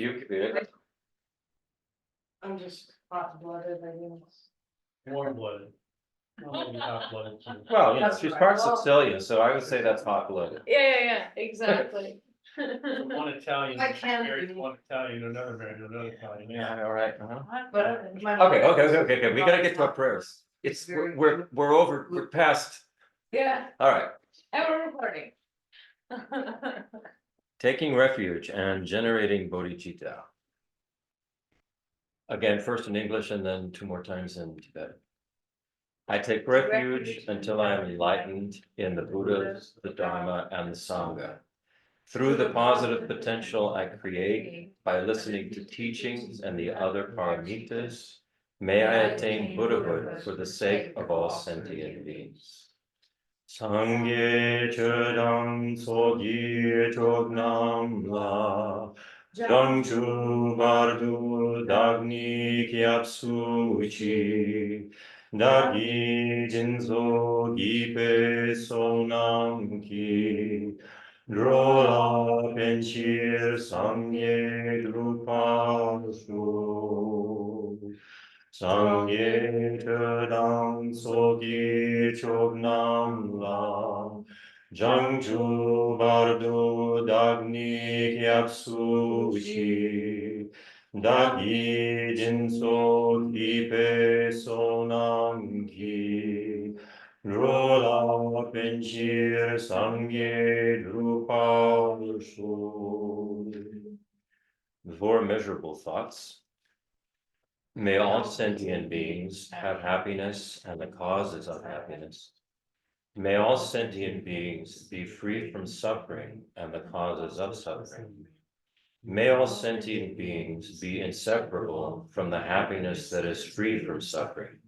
You, Vivek? I'm just hot-blooded, I guess. Warm-blooded. Well, maybe hot-blooded too. Well, you know, That's she's right. part Well- Sicilian, so I would say that's hot blooded. Yeah, exactly. One Italian, I can't married be- to one Italian, another married to another Italian. Yeah, all right. But my Okay, we gotta get to our prayers. It's, we're past, Yeah, all right. and we're recording. Taking refuge and generating bodhicitta. Again, first in English and then 2 more times in Tibetan. I take refuge until I am enlightened in the Buddhas, the Dharma, and the Sangha. Through the positive potential I create by listening to teachings and the other paramitas, may I attain Buddhahood for the sake of all sentient beings. Sangye chodam sogi chognam la Jangchu bardu dagni kyapsu uchi Dagi jinzo gipe sonam ki Drola penchir sangye drupasu Sangye chodam sogi chognam la Jangchu bardu dagni kyapsu uchi Dagi jinso kipe sonam ki Rola penchir sangye drupalshu. The 4 immeasurable thoughts. May all sentient beings have happiness and the causes of happiness. May all sentient beings be free from suffering and the causes of suffering. May all sentient beings be inseparable from the happiness that is free from suffering.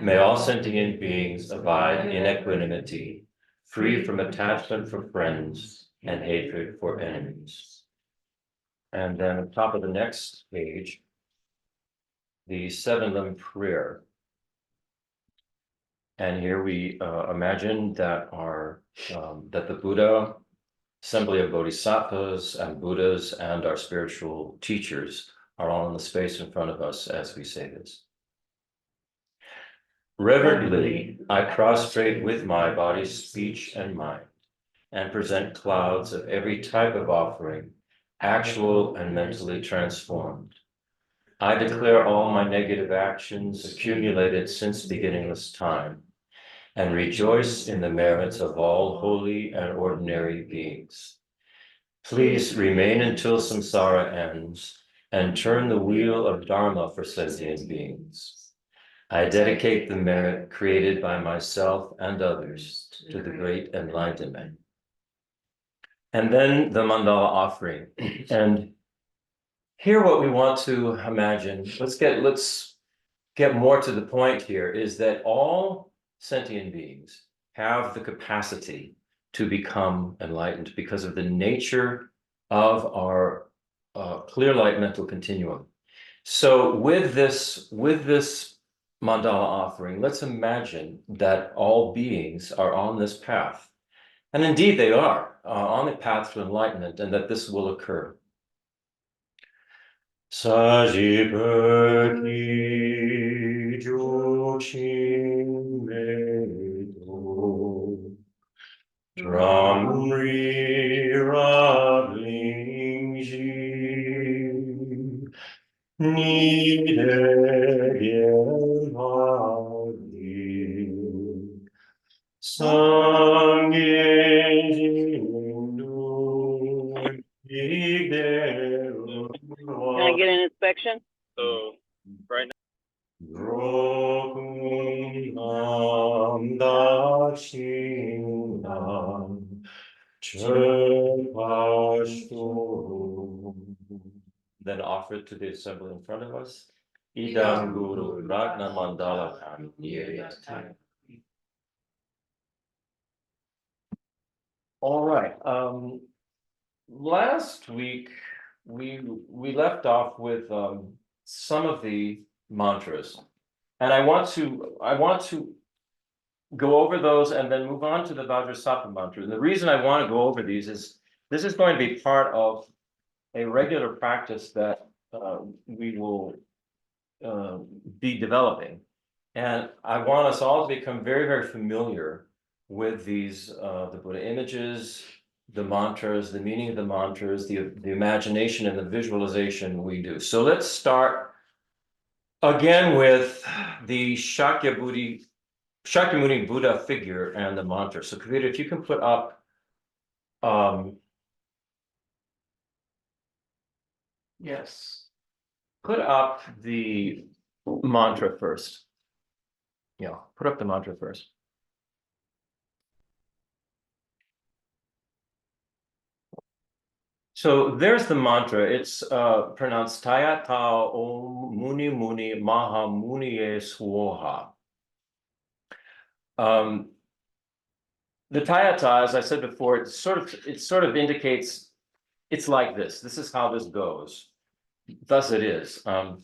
May all sentient beings abide in equanimity, free from attachment for friends and hatred for enemies. And then on top of the next page, the 7 limb prayer. And here we imagine that that the Buddha, assembly of bodhisattvas and Buddhas and our spiritual teachers are all in the space in front of us as we say this. Reverently, I prostrate with my body, speech, and mind, and present clouds of every type of offering, actual and mentally transformed. I declare all my negative actions accumulated since beginningless time, and rejoice in the merits of all holy and ordinary beings. Please remain until samsara ends, and turn the wheel of dharma for sentient beings. I dedicate the merit created by myself and others to the great enlightenment. And then the mandala offering. And here what we want to imagine, let's get more to the point here, is that all sentient beings have the capacity to become enlightened because of the nature of our clear light mental continuum. So with this mandala offering, let's imagine that all beings are on this path. And indeed they are on the path to enlightenment, and that this will occur. Sajipati Jokshin Medo Dramri Rablingji Nidegyevadi Sangye Can I get an inspection? So, right Rokunam dakshinam chepashtu. Then offer it to the assembly in front of us. Idam Guru Ragna Mandala Niriyati. All right. Last week we left off with some of the mantras, and I want to go over those and then move on to the Vajrasattva mantra. And the reason I want to go over these is this is going to be part of a regular practice that we will be developing. And I want us all to become very, very familiar with these, the Buddha images, the mantras, the meaning of the mantras, the imagination and the visualization we do. So let's start again with the Shakyamuni Buddha figure and the mantra. So Kavita, if you can put up, yes, put up the mantra first. Yeah, put up the mantra first. So there's the mantra. It's pronounced Tayata Om Muni Muni Maha Muniye Swaha. The Tayata, as I said before, it sort of indicates it's like this. This is how this goes. Thus it is. And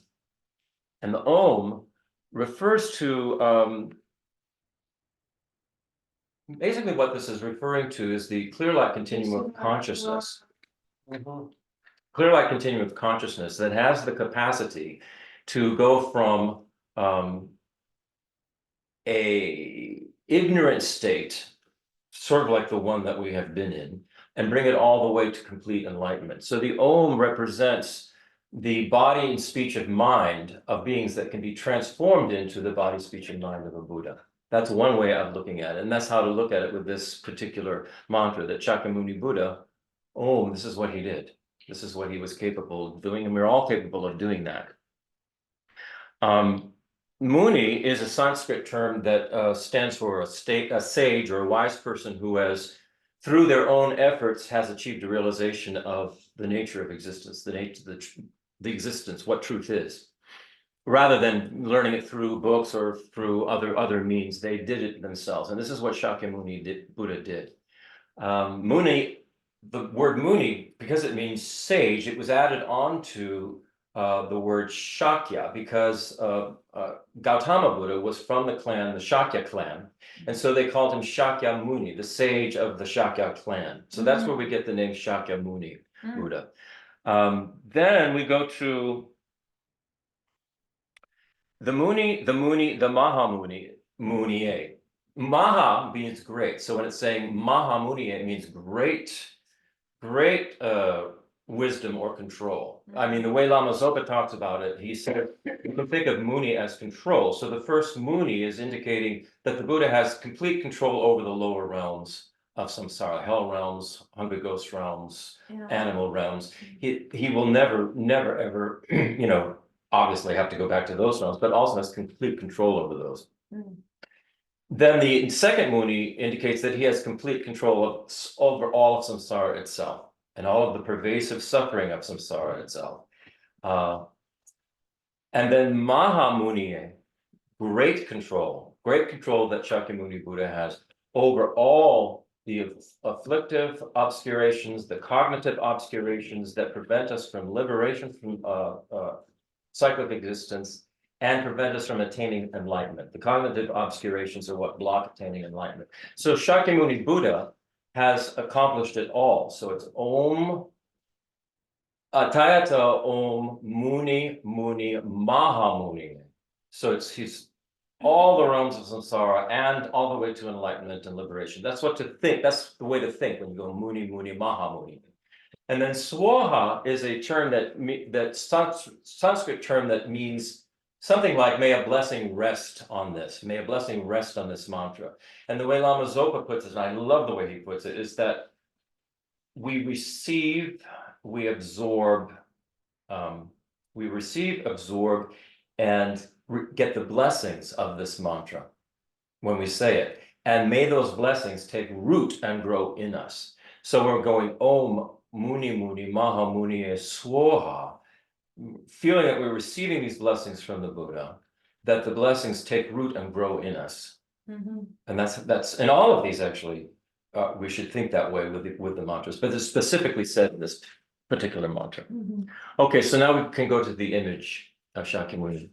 the Om refers to basically what this is referring to is the clear light continuum of consciousness. Clear light continuum of consciousness that has the capacity to go from a ignorant state, sort of like the one that we have been in, and bring it all the way to complete enlightenment. So the Om represents the body and speech and mind of beings that can be transformed into the body, speech, and mind of a Buddha. That's one way of looking at it, and that's how to look at it with this particular mantra, that Shakyamuni Buddha, Om, this is what he did. This is what he was capable of doing, and we're all capable of doing that. Muni is a Sanskrit term that stands for a sage or a wise person who has, through their own efforts, has achieved a realization of the nature of existence, the existence, what truth is. Rather than learning it through books or through other means, they did it themselves. And this is what Shakyamuni Buddha did. Muni, the word Muni, because it means sage, it was added on to the word Shakya, because Gautama Buddha was from the clan, the Shakya clan. And so they called him Shakyamuni, the sage of the Shakya clan. So that's where we get the name Shakyamuni Buddha. Then we go to the Mahamuni, Muniye. Maha means great. So when it's saying Mahamuni, it means great wisdom or control. I mean, the way Lama Zopa talks about it, he said, you can think of Muni as control. So the first Muni is indicating that the Buddha has complete control over the lower realms of samsara, hell realms, hungry ghost realms, animal realms. He will never, ever, obviously have to go back to those realms, but also has complete control over those. Then the second Muni indicates that he has complete control over all of samsara itself and all of the pervasive suffering of samsara itself. And then Mahamuni, great control that Shakyamuni Buddha has over all the afflictive obscurations, the cognitive obscurations that prevent us from liberation from cyclic existence and prevent us from attaining enlightenment. The cognitive obscurations are what block attaining enlightenment. So Shakyamuni Buddha has accomplished it all. So it's Om, Atayata Om Muni Muni Mahamuni. So he's all the realms of samsara and all the way to enlightenment and liberation. That's what to think. That's the way to think when you go Muni Muni Mahamuni. And then Swaha is a term that Sanskrit term that means something like, may a blessing rest on this. May a blessing rest on this mantra. And the way Lama Zopa puts it, and I love the way he puts it, is that we receive, absorb, and get the blessings of this mantra when we say it. And may those blessings take root and grow in us. So we're going Om Muni Muni Maha Muni Swaha, feeling that we're receiving these blessings from the Buddha, that the blessings take root and grow in us. And that's in all of these, actually, we should think that way with the mantras, but it's specifically said in this particular mantra. Okay, so now we can go to the image of Shakyamuni.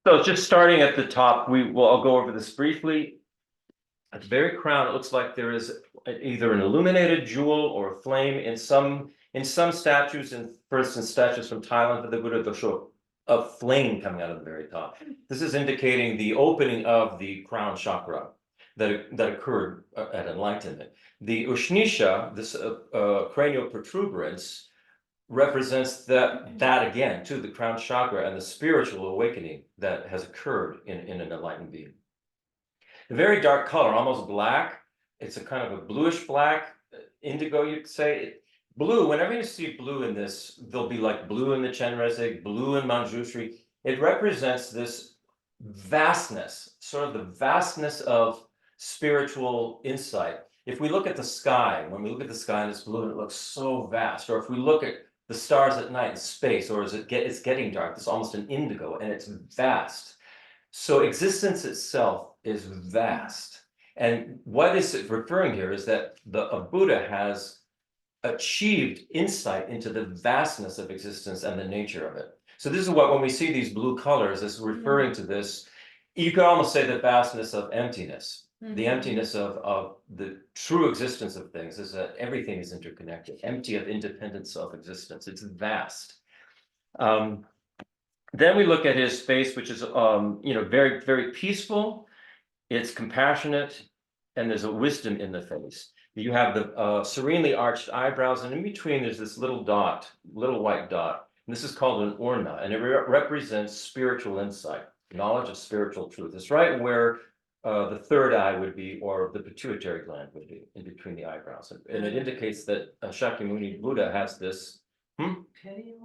So just starting at the top, I'll go over this briefly. At the very crown, it looks like there is either an illuminated jewel or a flame in some statues, and for instance, statues from Thailand for the Buddha, they'll show a flame coming out of the very top. This is indicating the opening of the crown chakra that occurred at enlightenment. The Ushnisha, this cranial protuberance, represents that again too, the crown chakra and the spiritual awakening that has occurred in an enlightened being. A very dark color, almost black. It's a kind of a bluish black, indigo, you could say. Blue, whenever you see blue in this, there'll be like blue in the Chenrezig, blue in Manjushri. It represents this vastness, sort of the vastness of spiritual insight. If we look at the sky, when we look at the sky and it's blue and it looks so vast, or if we look at the stars at night in space, or it's getting dark, it's almost an indigo and it's vast. So existence itself is vast. And what is it referring here is that a Buddha has achieved insight into the vastness of existence and the nature of it. So this is what, when we see these blue colors, this is referring to this, you could almost say the vastness of emptiness. The emptiness of the true existence of things is that everything is interconnected, empty of independent self-existence. It's vast. Then we look at his face, which is very, very peaceful. It's compassionate, and there's a wisdom in the face. You have the serenely arched eyebrows, and in between there's this little white dot. And this is called an orna, and it represents spiritual insight, knowledge of spiritual truth. It's right where the third eye would be, or the pituitary gland would be, in between the eyebrows. And it indicates that Shakyamuni Buddha has this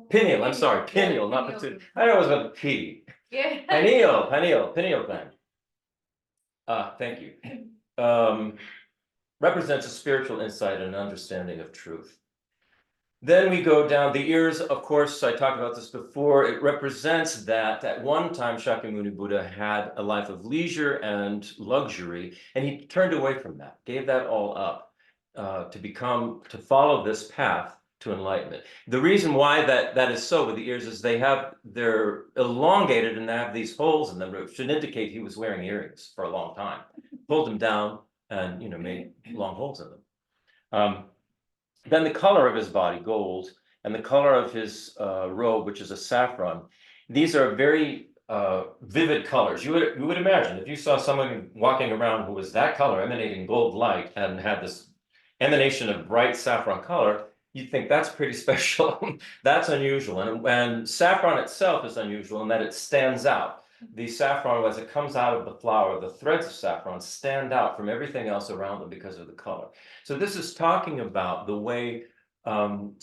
pineal, I'm sorry, pineal, not pituitary. I know it was with a P. Yeah. Pineal gland. Thank you. Represents a spiritual insight and understanding of truth. Then we go down the ears, of course, I talked about this before. It represents that at one time Shakyamuni Buddha had a life of leisure and luxury, and he turned away from that, gave that all up to follow this path to enlightenment. The reason why that is so with the ears is they're elongated and they have these holes in them, which should indicate he was wearing earrings for a long time. Pulled them down and made long holes in them. Then the color of his body, gold, and the color of his robe, which is a saffron. These are very vivid colors. You would imagine if you saw someone walking around who was that color, emanating gold light, and had this emanation of bright saffron color, you'd think that's pretty special. That's unusual. And saffron itself is unusual in that it stands out. The saffron, as it comes out of the flower, the threads of saffron stand out from everything else around them because of the color. So this is talking about the way true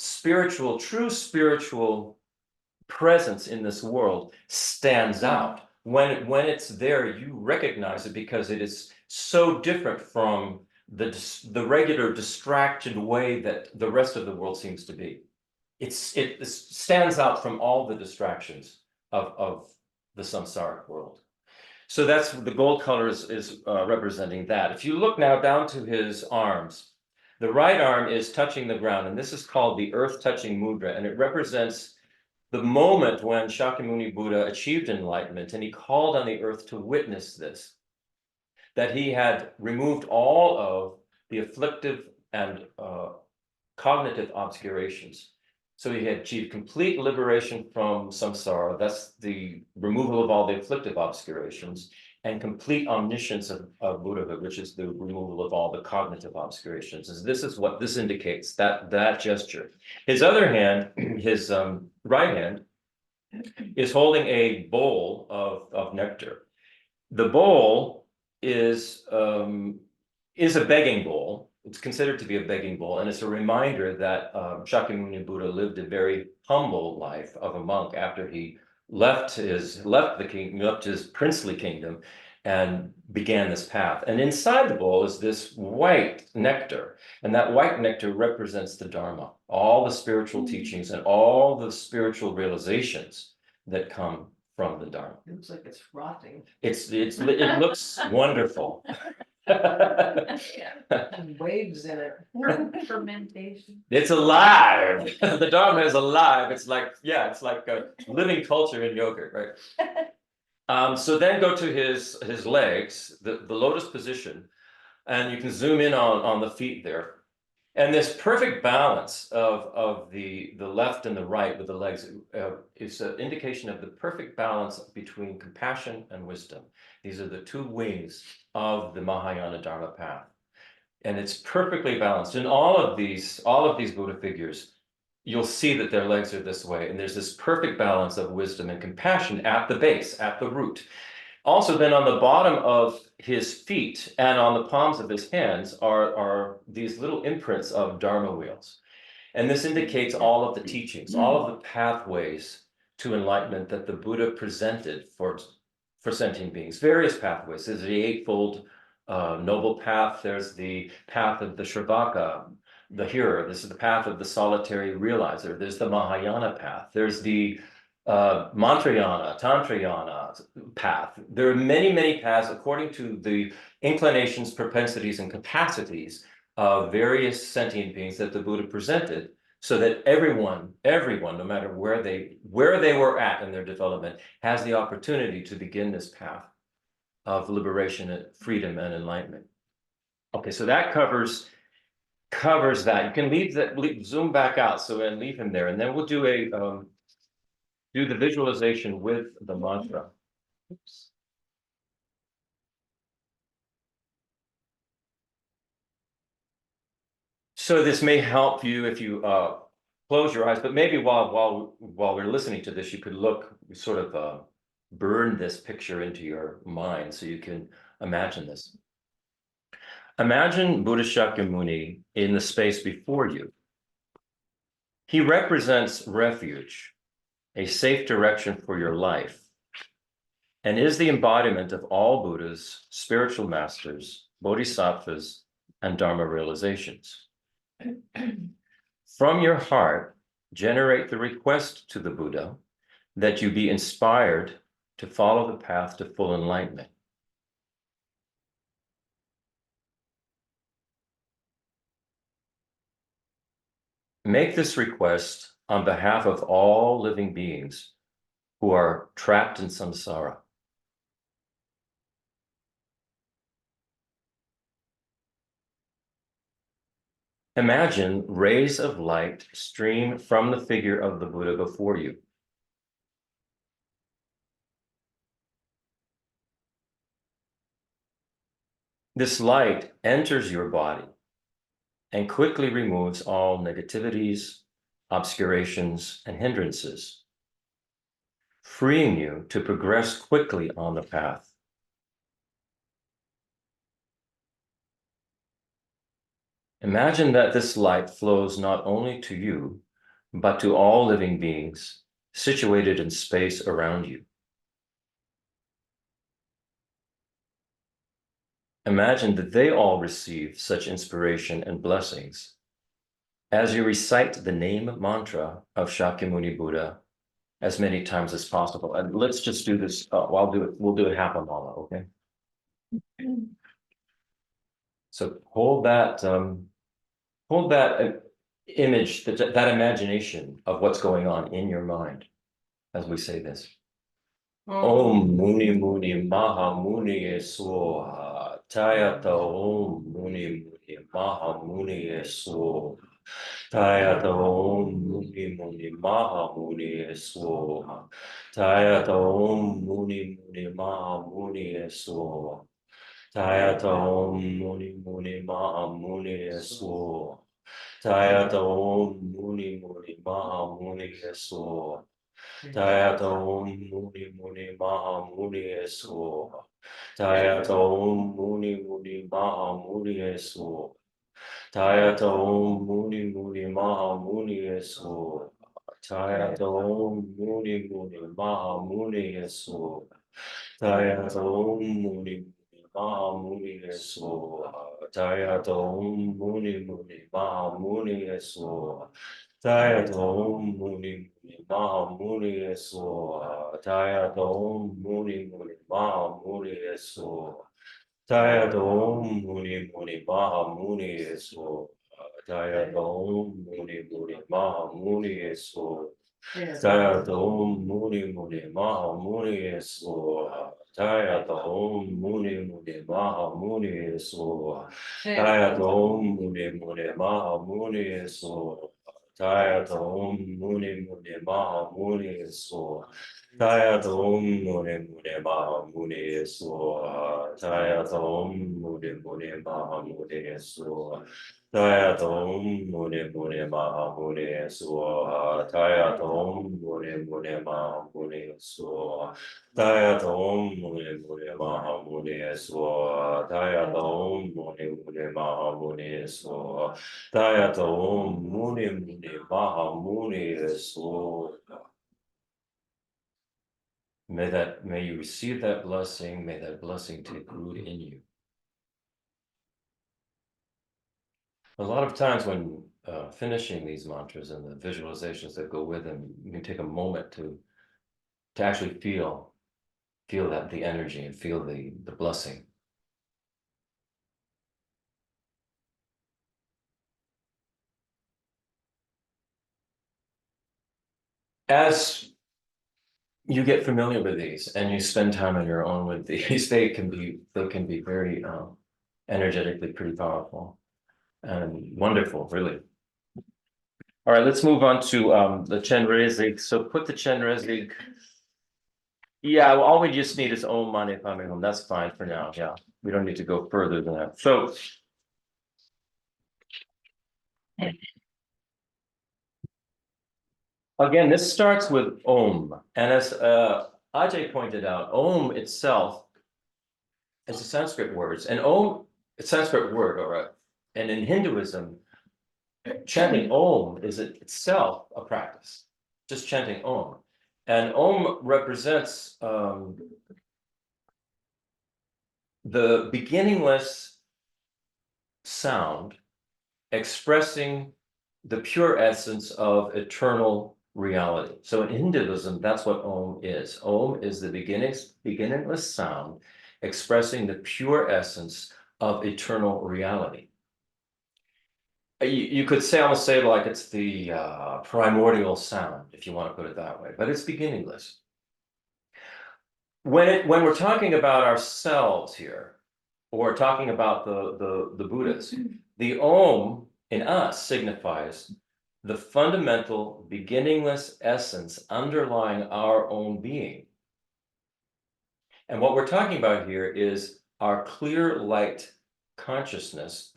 spiritual presence in this world stands out. When it's there, you recognize it because it is so different from the regular distracted way that the rest of the world seems to be. It stands out from all the distractions of the samsaric world. So that's the gold color is representing that. If you look now down to his arms, the right arm is touching the ground, and this is called the earth touching mudra, and it represents the moment when Shakyamuni Buddha achieved enlightenment, and he called on the earth to witness this, that he had removed all of the afflictive and cognitive obscurations. So he had achieved complete liberation from samsara, that's the removal of all the afflictive obscurations, and complete omniscience of Buddhahood, which is the removal of all the cognitive obscurations. And this is what this indicates, that gesture. His other hand, his right hand, is holding a bowl of nectar. The bowl is a begging bowl. It's considered to be a begging bowl, and it's a reminder that Shakyamuni Buddha lived a very humble life of a monk after he left his princely kingdom and began this path. And inside the bowl is this white nectar, and that white nectar represents the Dharma, all the spiritual teachings and all the spiritual realizations that come from the Dharma. It looks like it's rotting. It looks wonderful. And waves in it. Fermentation. It's alive. The Dharma is alive. It's like a living culture in yogurt, right? So then go to his legs, the lotus position, and you can zoom in on the feet there. And this perfect balance of the left and the right with the legs is an indication of the perfect balance between compassion and wisdom. These are the two wings of the Mahayana Dharma path. And it's perfectly balanced. In all of these Buddha figures, you'll see that their legs are this way. And there's this perfect balance of wisdom and compassion at the base, at the root. Also, then on the bottom of his feet and on the palms of his hands are these little imprints of Dharma wheels. And this indicates all of the teachings, all of the pathways to enlightenment that the Buddha presented for sentient beings, various pathways. There's the Eightfold Noble Path, there's the path of the Shravaka, the hearer, this is the path of the solitary realizer, there's the Mahayana path, there's the Mantrayana, Tantrayana path. There are many, many paths according to the inclinations, propensities, and capacities of various sentient beings that the Buddha presented, so that everyone, no matter where they were at in their development, has the opportunity to begin this path of liberation, and freedom, and enlightenment. Okay, so that covers that. You can zoom back out, and leave him there, and then we'll do the visualization with the mantra. Oops. So this may help you if you close your eyes, but maybe while we're listening to this, you could sort of burn this picture into your mind so you can imagine this. Imagine Buddha Shakyamuni in the space before you. He represents refuge, a safe direction for your life, and is the embodiment of all Buddhas, spiritual masters, bodhisattvas, and Dharma realizations. From your heart, generate the request to the Buddha that you be inspired to follow the path to full enlightenment. Make this request on behalf of all living beings who are trapped in samsara. Imagine rays of light stream from the figure of the Buddha before you. This light enters your body and quickly removes all negativities, obscurations, and hindrances, freeing you to progress quickly on the path. Imagine that this light flows not only to you, but to all living beings situated in space around you. Imagine that they all receive such inspiration and blessings as you recite the name mantra of Shakyamuni Buddha as many times as possible. And let's just do this. We'll do it half a mala, okay? So hold that image, that imagination of what's going on in your mind as we say this. Om Muni Muni Maha Muni Swaha. Tayata Om Muni Muni Maha Muni Swaha. Tayata Om Muni Muni Maha Muni Swaha. Tayata Om Muni Muni Maha Muni Swaha. Tayata Om Muni Muni Maha Muni Swaha. Tayata Om Muni Muni Maha Muni Swaha. Tayata Om Muni Muni Maha Muni Swaha. Tayata Om Muni Muni Maha Muni Swaha. Tayata Om Muni Muni Maha Muni Swaha. Tayata Om Muni Muni Maha Muni Swaha. Tayata Om Muni Muni Maha Muni Swaha. Tayata Om Muni Muni Maha Muni Swaha. Tayata Om Muni Muni Maha Muni Swaha. Tayata Om Muni Muni Maha Muni Swaha. Tayata Om Muni Muni Maha Muni Swaha. Tayata Om Muni Muni Maha Muni Swaha. Yes. Tayata Om Muni Muni Maha Muni Swaha. Tayata Om Muni Muni Maha Muni Swaha. Tayata Om Muni Muni Maha Muni Swaha. Tayata Om Muni Muni Maha Muni Swaha. Tayata Om Muni Muni Maha Muni Swaha. Tayata Om Muni Muni Maha Muni Swaha. Tayata Om Muni Muni Maha Muni Swaha. Tayata Om Muni Muni Maha Muni Swaha. Tayata Om Muni Muni Maha Muni Swaha. Tayata Om Muni Muni Maha Muni Swaha. Tayata Om Muni Muni Maha Muni Swaha. May you receive that blessing, may that blessing take root in you. A lot of times when finishing these mantras and the visualizations that go with them, you can take a moment to actually feel that the energy and feel the blessing. As you get familiar with these and you spend time on your own with these, they can be very energetically pretty powerful and wonderful, really. All right, let's move on to the Chen Rezig. So put the Chen Rezig. Yeah, well, all we just need is Om Mani Padme Hum. That's fine for now. Yeah, we don't need to go further than that. So again, this starts with Om, and as Ajay pointed out, Om itself is a Sanskrit word, and Om, it's a Sanskrit word, all right. And in Hinduism, chanting Om is itself a practice, just chanting Om. And Om represents the beginningless sound expressing the pure essence of eternal reality. So in Hinduism, that's what Om is. Om is the beginningless sound expressing the pure essence of eternal reality. You could almost say like it's the primordial sound, if you want to put it that way, but it's beginningless. When we're talking about ourselves here, or talking about the Buddhas, the Om in us signifies the fundamental beginningless essence underlying our own being. And what we're talking about here is our clear light consciousness,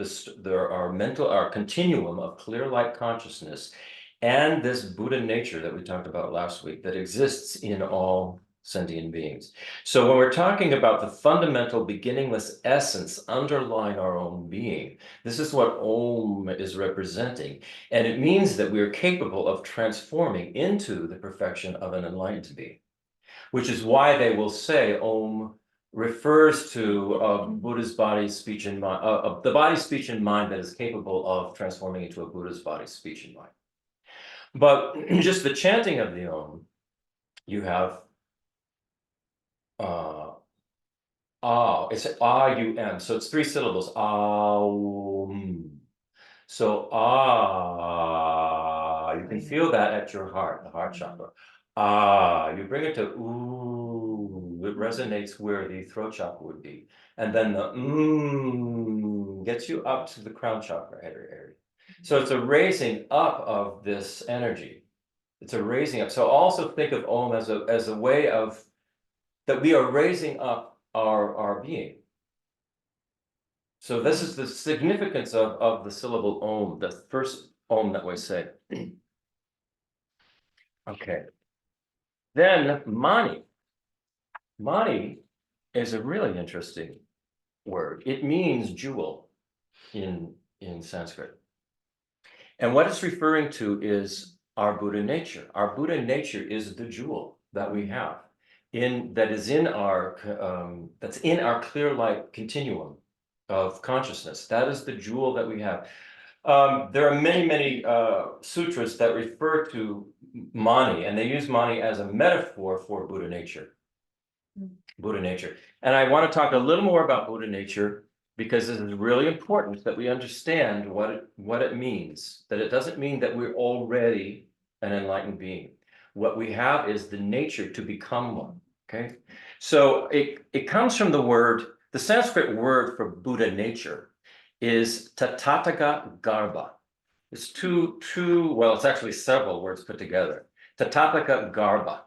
our continuum of clear light consciousness, and this Buddha nature that we talked about last week that exists in all sentient beings. So when we're talking about the fundamental beginningless essence underlying our own being, this is what Om is representing. And it means that we are capable of transforming into the perfection of an enlightened being, which is why they will say Om refers to Buddha's body, speech, and mind, the body, speech, and mind that is capable of transforming into a Buddha's body, speech, and mind. But just the chanting of the Om, you have it's A-U-M, so it's 3 syllables. Aum. So you can feel that at your heart, the heart chakra. You bring it to ooh, it resonates where the throat chakra would be. And then the gets you up to the crown chakra area. So it's a raising up of this energy. It's a raising up. So also think of Om as a way of that we are raising up our being. So this is the significance of the syllable Om, the first Om that we say. Okay. Then Mani. Mani is a really interesting word. It means jewel in Sanskrit. And what it's referring to is our Buddha nature. Our Buddha nature is the jewel that we have that's in our clear light continuum of consciousness. That is the jewel that we have. There are many sutras that refer to Mani, and they use Mani as a metaphor for Buddha nature. Buddha nature. And I want to talk a little more about Buddha nature because this is really important that we understand what it means. That it doesn't mean that we're already an enlightened being. what we have is the nature to become one. Okay, so it comes from the word, the Sanskrit word for Buddha nature is Tathagata Garbha. It's well, it's actually several words put together. Tathagata Garbha.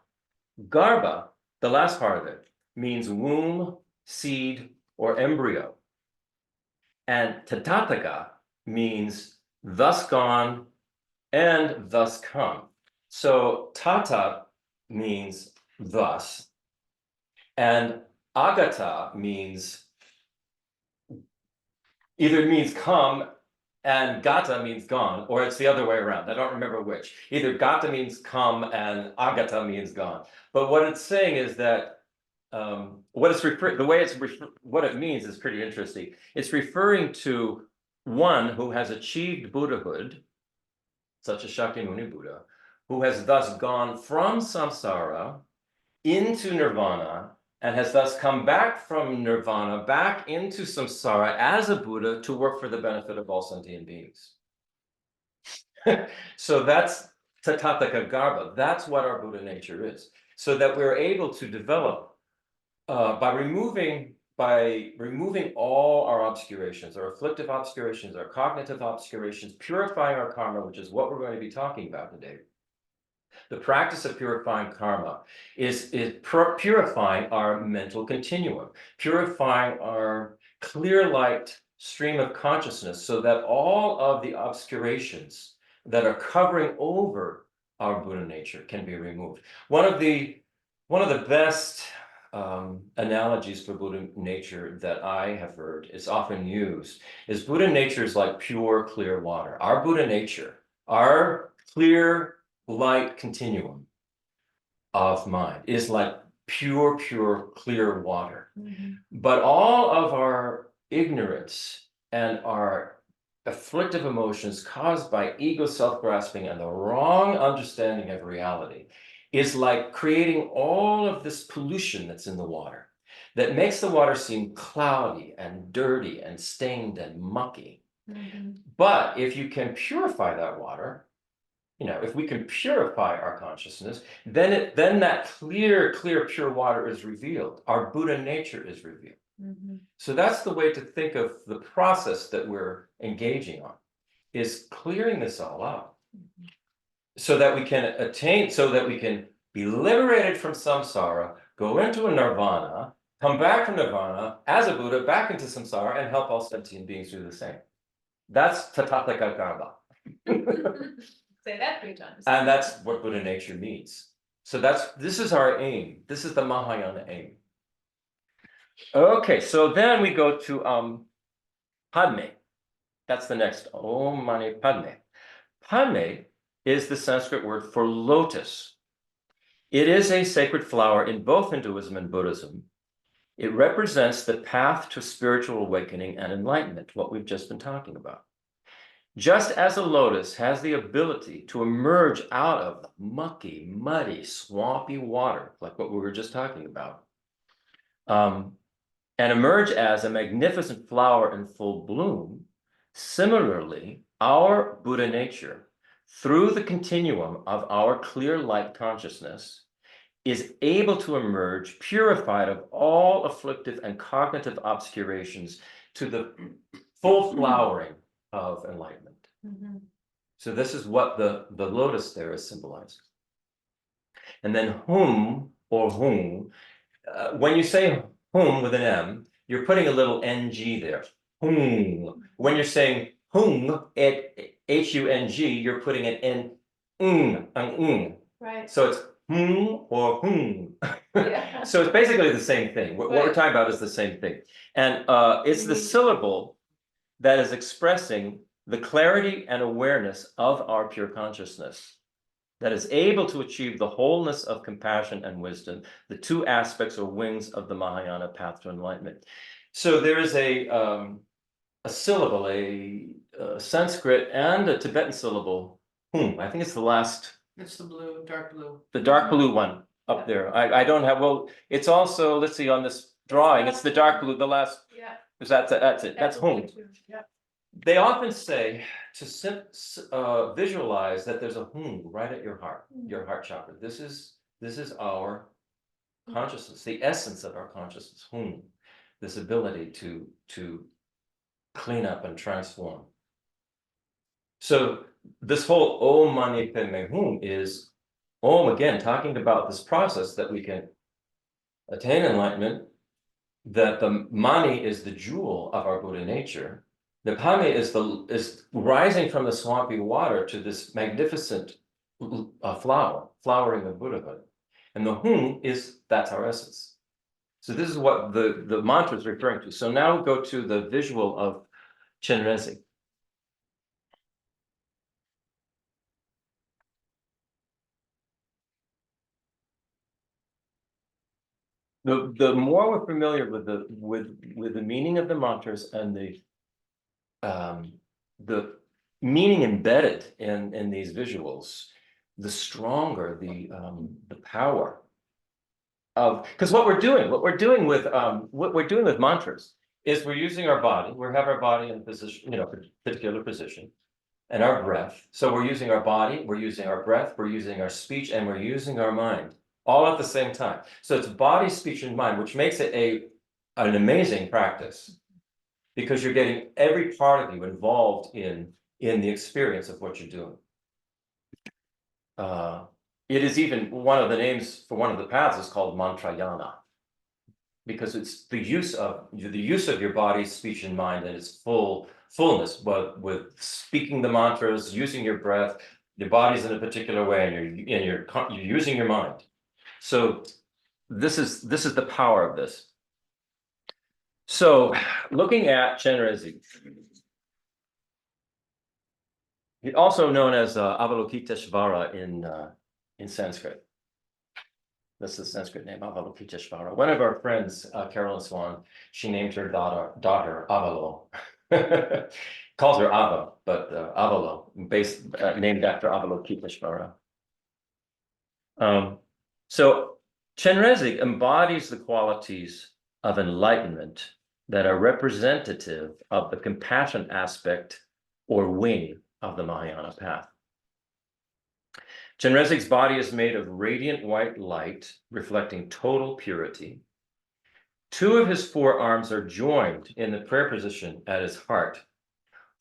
Garbha, the last part of it, means womb, seed, or embryo. And Tathagata means thus gone and thus come. So Tata means thus, and Agata means either means come and Gata means gone, or it's the other way around. I don't remember which. Either Gata means come and Agata means gone. But what it's saying is that what it means is pretty interesting. It's referring to one who has achieved Buddhahood, such as Shakyamuni Buddha, who has thus gone from samsara into nirvana and has thus come back from nirvana back into samsara as a Buddha to work for the benefit of all sentient beings. So that's Tathagata Garbha. That's what our Buddha nature is. So that we're able to develop by removing all our obscurations, our afflictive obscurations, our cognitive obscurations, purifying our karma, which is what we're going to be talking about today. The practice of purifying karma is purifying our mental continuum, purifying our clear light stream of consciousness so that all of the obscurations that are covering over our Buddha nature can be removed. One of the best analogies for Buddha nature that I have heard is often used is Buddha nature is like pure, clear water. Our Buddha nature, our clear light continuum of mind is like pure, clear water. But all of our ignorance and our afflictive emotions caused by ego, self-grasping, and the wrong understanding of reality is like creating all of this pollution that's in the water that makes the water seem cloudy and dirty and stained and mucky. But if you can purify that water, if we can purify our consciousness, then that clear, pure water is revealed. Our Buddha nature is revealed. So that's the way to think of the process that we're engaging on, is clearing this all out. So that we can be liberated from samsara, go into a nirvana, come back from nirvana as a Buddha, back into samsara, and help all sentient beings do the same. That's Tathagata Garbha. Say that 3 times. And that's what Buddha nature means. So this is our aim. This is the Mahayana aim. Okay, so then we go to Padme. That's the next. Om Mani Padme. Padme is the Sanskrit word for lotus. It is a sacred flower in both Hinduism and Buddhism. It represents the path to spiritual awakening and enlightenment, what we've just been talking about. Just as a lotus has the ability to emerge out of mucky, muddy, swampy water, like what we were just talking about, and emerge as a magnificent flower in full bloom, similarly, our Buddha nature, through the continuum of our clear light consciousness, is able to emerge purified of all afflictive and cognitive obscurations to the full flowering of enlightenment. So this is what the lotus there is symbolizing. And then hum or hung, when you say hum with an M, you're putting a little ng there. Hung. When you're saying hung, H-U-N-G, you're putting an N, Right. So it's hum or hung. Yeah. So it's basically the same thing. What we're talking about is the same thing. And it's the syllable that is expressing the clarity and awareness of our pure consciousness that is able to achieve the wholeness of compassion and wisdom, the 2 aspects or wings of the Mahayana path to enlightenment. So there is a syllable, a Sanskrit and a Tibetan syllable, I think it's the last. It's the blue, dark blue. The dark blue one up there. I don't have, well, it's also, let's see, on this drawing, it's the dark blue, the last, Yeah. that's it, that's hum. Yeah. they often say to visualize that there's a hum right at your heart chakra. This is our consciousness, the essence of our consciousness, hum, this ability to clean up and transform. So this whole Om Mani Padme Hum is Om, again, talking about this process that we can attain enlightenment, that the Mani is the jewel of our Buddha nature. The Padme is rising from the swampy water to this magnificent flowering of Buddhahood. And the Hum that's our essence. So this is what the mantra is referring to. So now we go to the visual of Chenrezig. The more we're familiar with the meaning of the mantras and the meaning embedded in these visuals, the stronger the power of, because what we're doing with mantras is we're using our body, we have our body in position, particular position, and our breath. So we're using our body, we're using our breath, we're using our speech, and we're using our mind all at the same time. So it's body, speech, and mind, which makes it an amazing practice, because you're getting every part of you involved in the experience of what you're doing. It is even one of the names for one of the paths is called mantrayana, because it's the use of your body, speech, and mind in its fullness, but with speaking the mantras, using your breath, your body's in a particular way, and you're using your mind. So this is the power of this. So looking at Chenrezig, also known as Avalokiteshvara in Sanskrit. That's the Sanskrit name, Avalokiteshvara. One of our friends, Carolyn Swan, she named her daughter Avalo. Calls her Ava, but Avalo, named after Avalokiteshvara. So Chenrezig embodies the qualities of enlightenment that are representative of the compassion aspect or wing of the Mahayana path. Chenrezig's body is made of radiant white light, reflecting total purity. Two of his forearms are joined in the prayer position at his heart,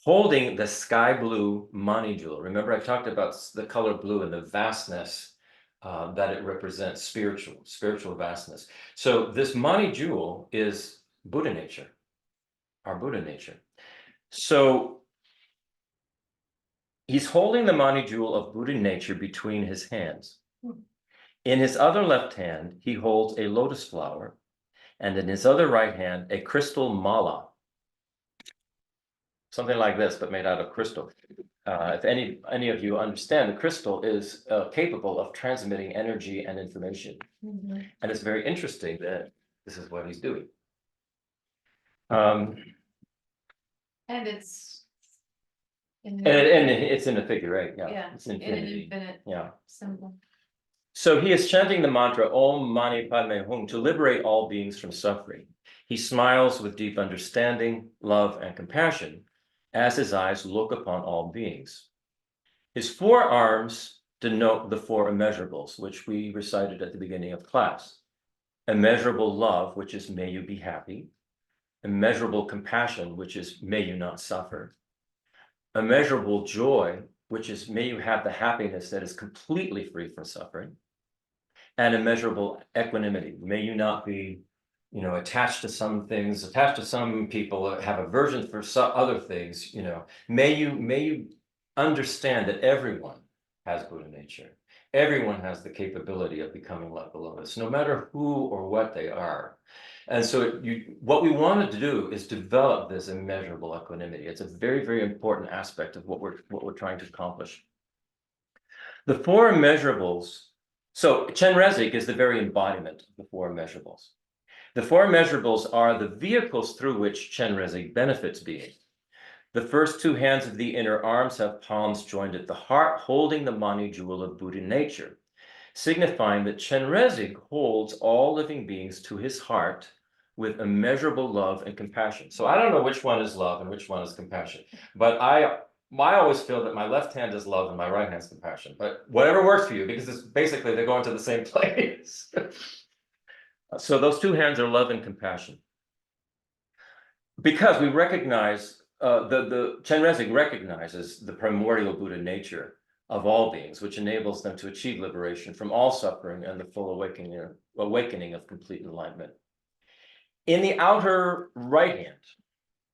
holding the sky blue Mani jewel. Remember, I talked about the color blue and the vastness that it represents, spiritual vastness. So this Mani jewel is Buddha nature, our Buddha nature. So he's holding the Mani jewel of Buddha nature between his hands. In his other left hand, he holds a lotus flower, and in his other right hand, a crystal mala. Something like this, but made out of crystal. If any of you understand, the crystal is capable of transmitting energy and information. Mhm. And it's very interesting that this is what he's doing. And it's. And it's in a figure eight, yeah. Yeah, It's in an infinity. infinite Yeah. symbol. So he is chanting the mantra Om Mani Padme Hum to liberate all beings from suffering. He smiles with deep understanding, love, and compassion as his eyes look upon all beings. His forearms denote the four immeasurables, which we recited at the beginning of class. Immeasurable love, which is may you be happy. Immeasurable compassion, which is may you not suffer. Immeasurable joy, which is may you have the happiness that is completely free from suffering. And immeasurable equanimity, may you not be attached to some things, attached to some people, have aversion for some other things, may you understand that everyone has Buddha nature. Everyone has the capability of becoming like the lotus, no matter who or what they are. And so what we wanted to do is develop this immeasurable equanimity. It's a very, very important aspect of what we're trying to accomplish. The four immeasurables, so Chenrezig is the very embodiment of the four immeasurables. The four immeasurables are the vehicles through which Chenrezig benefits being. The first two hands of the inner arms have palms joined at the heart, holding the Mani jewel of Buddha nature, signifying that Chenrezig holds all living beings to his heart with immeasurable love and compassion. So I don't know which one is love and which one is compassion, but I always feel that my left hand is love and my right hand is compassion, but whatever works for you, because it's basically they're going to the same place. So those two hands are love and compassion. Because we recognize, the Chenrezig recognizes the primordial Buddha nature of all beings, which enables them to achieve liberation from all suffering and the full awakening of complete enlightenment. In the outer right hand,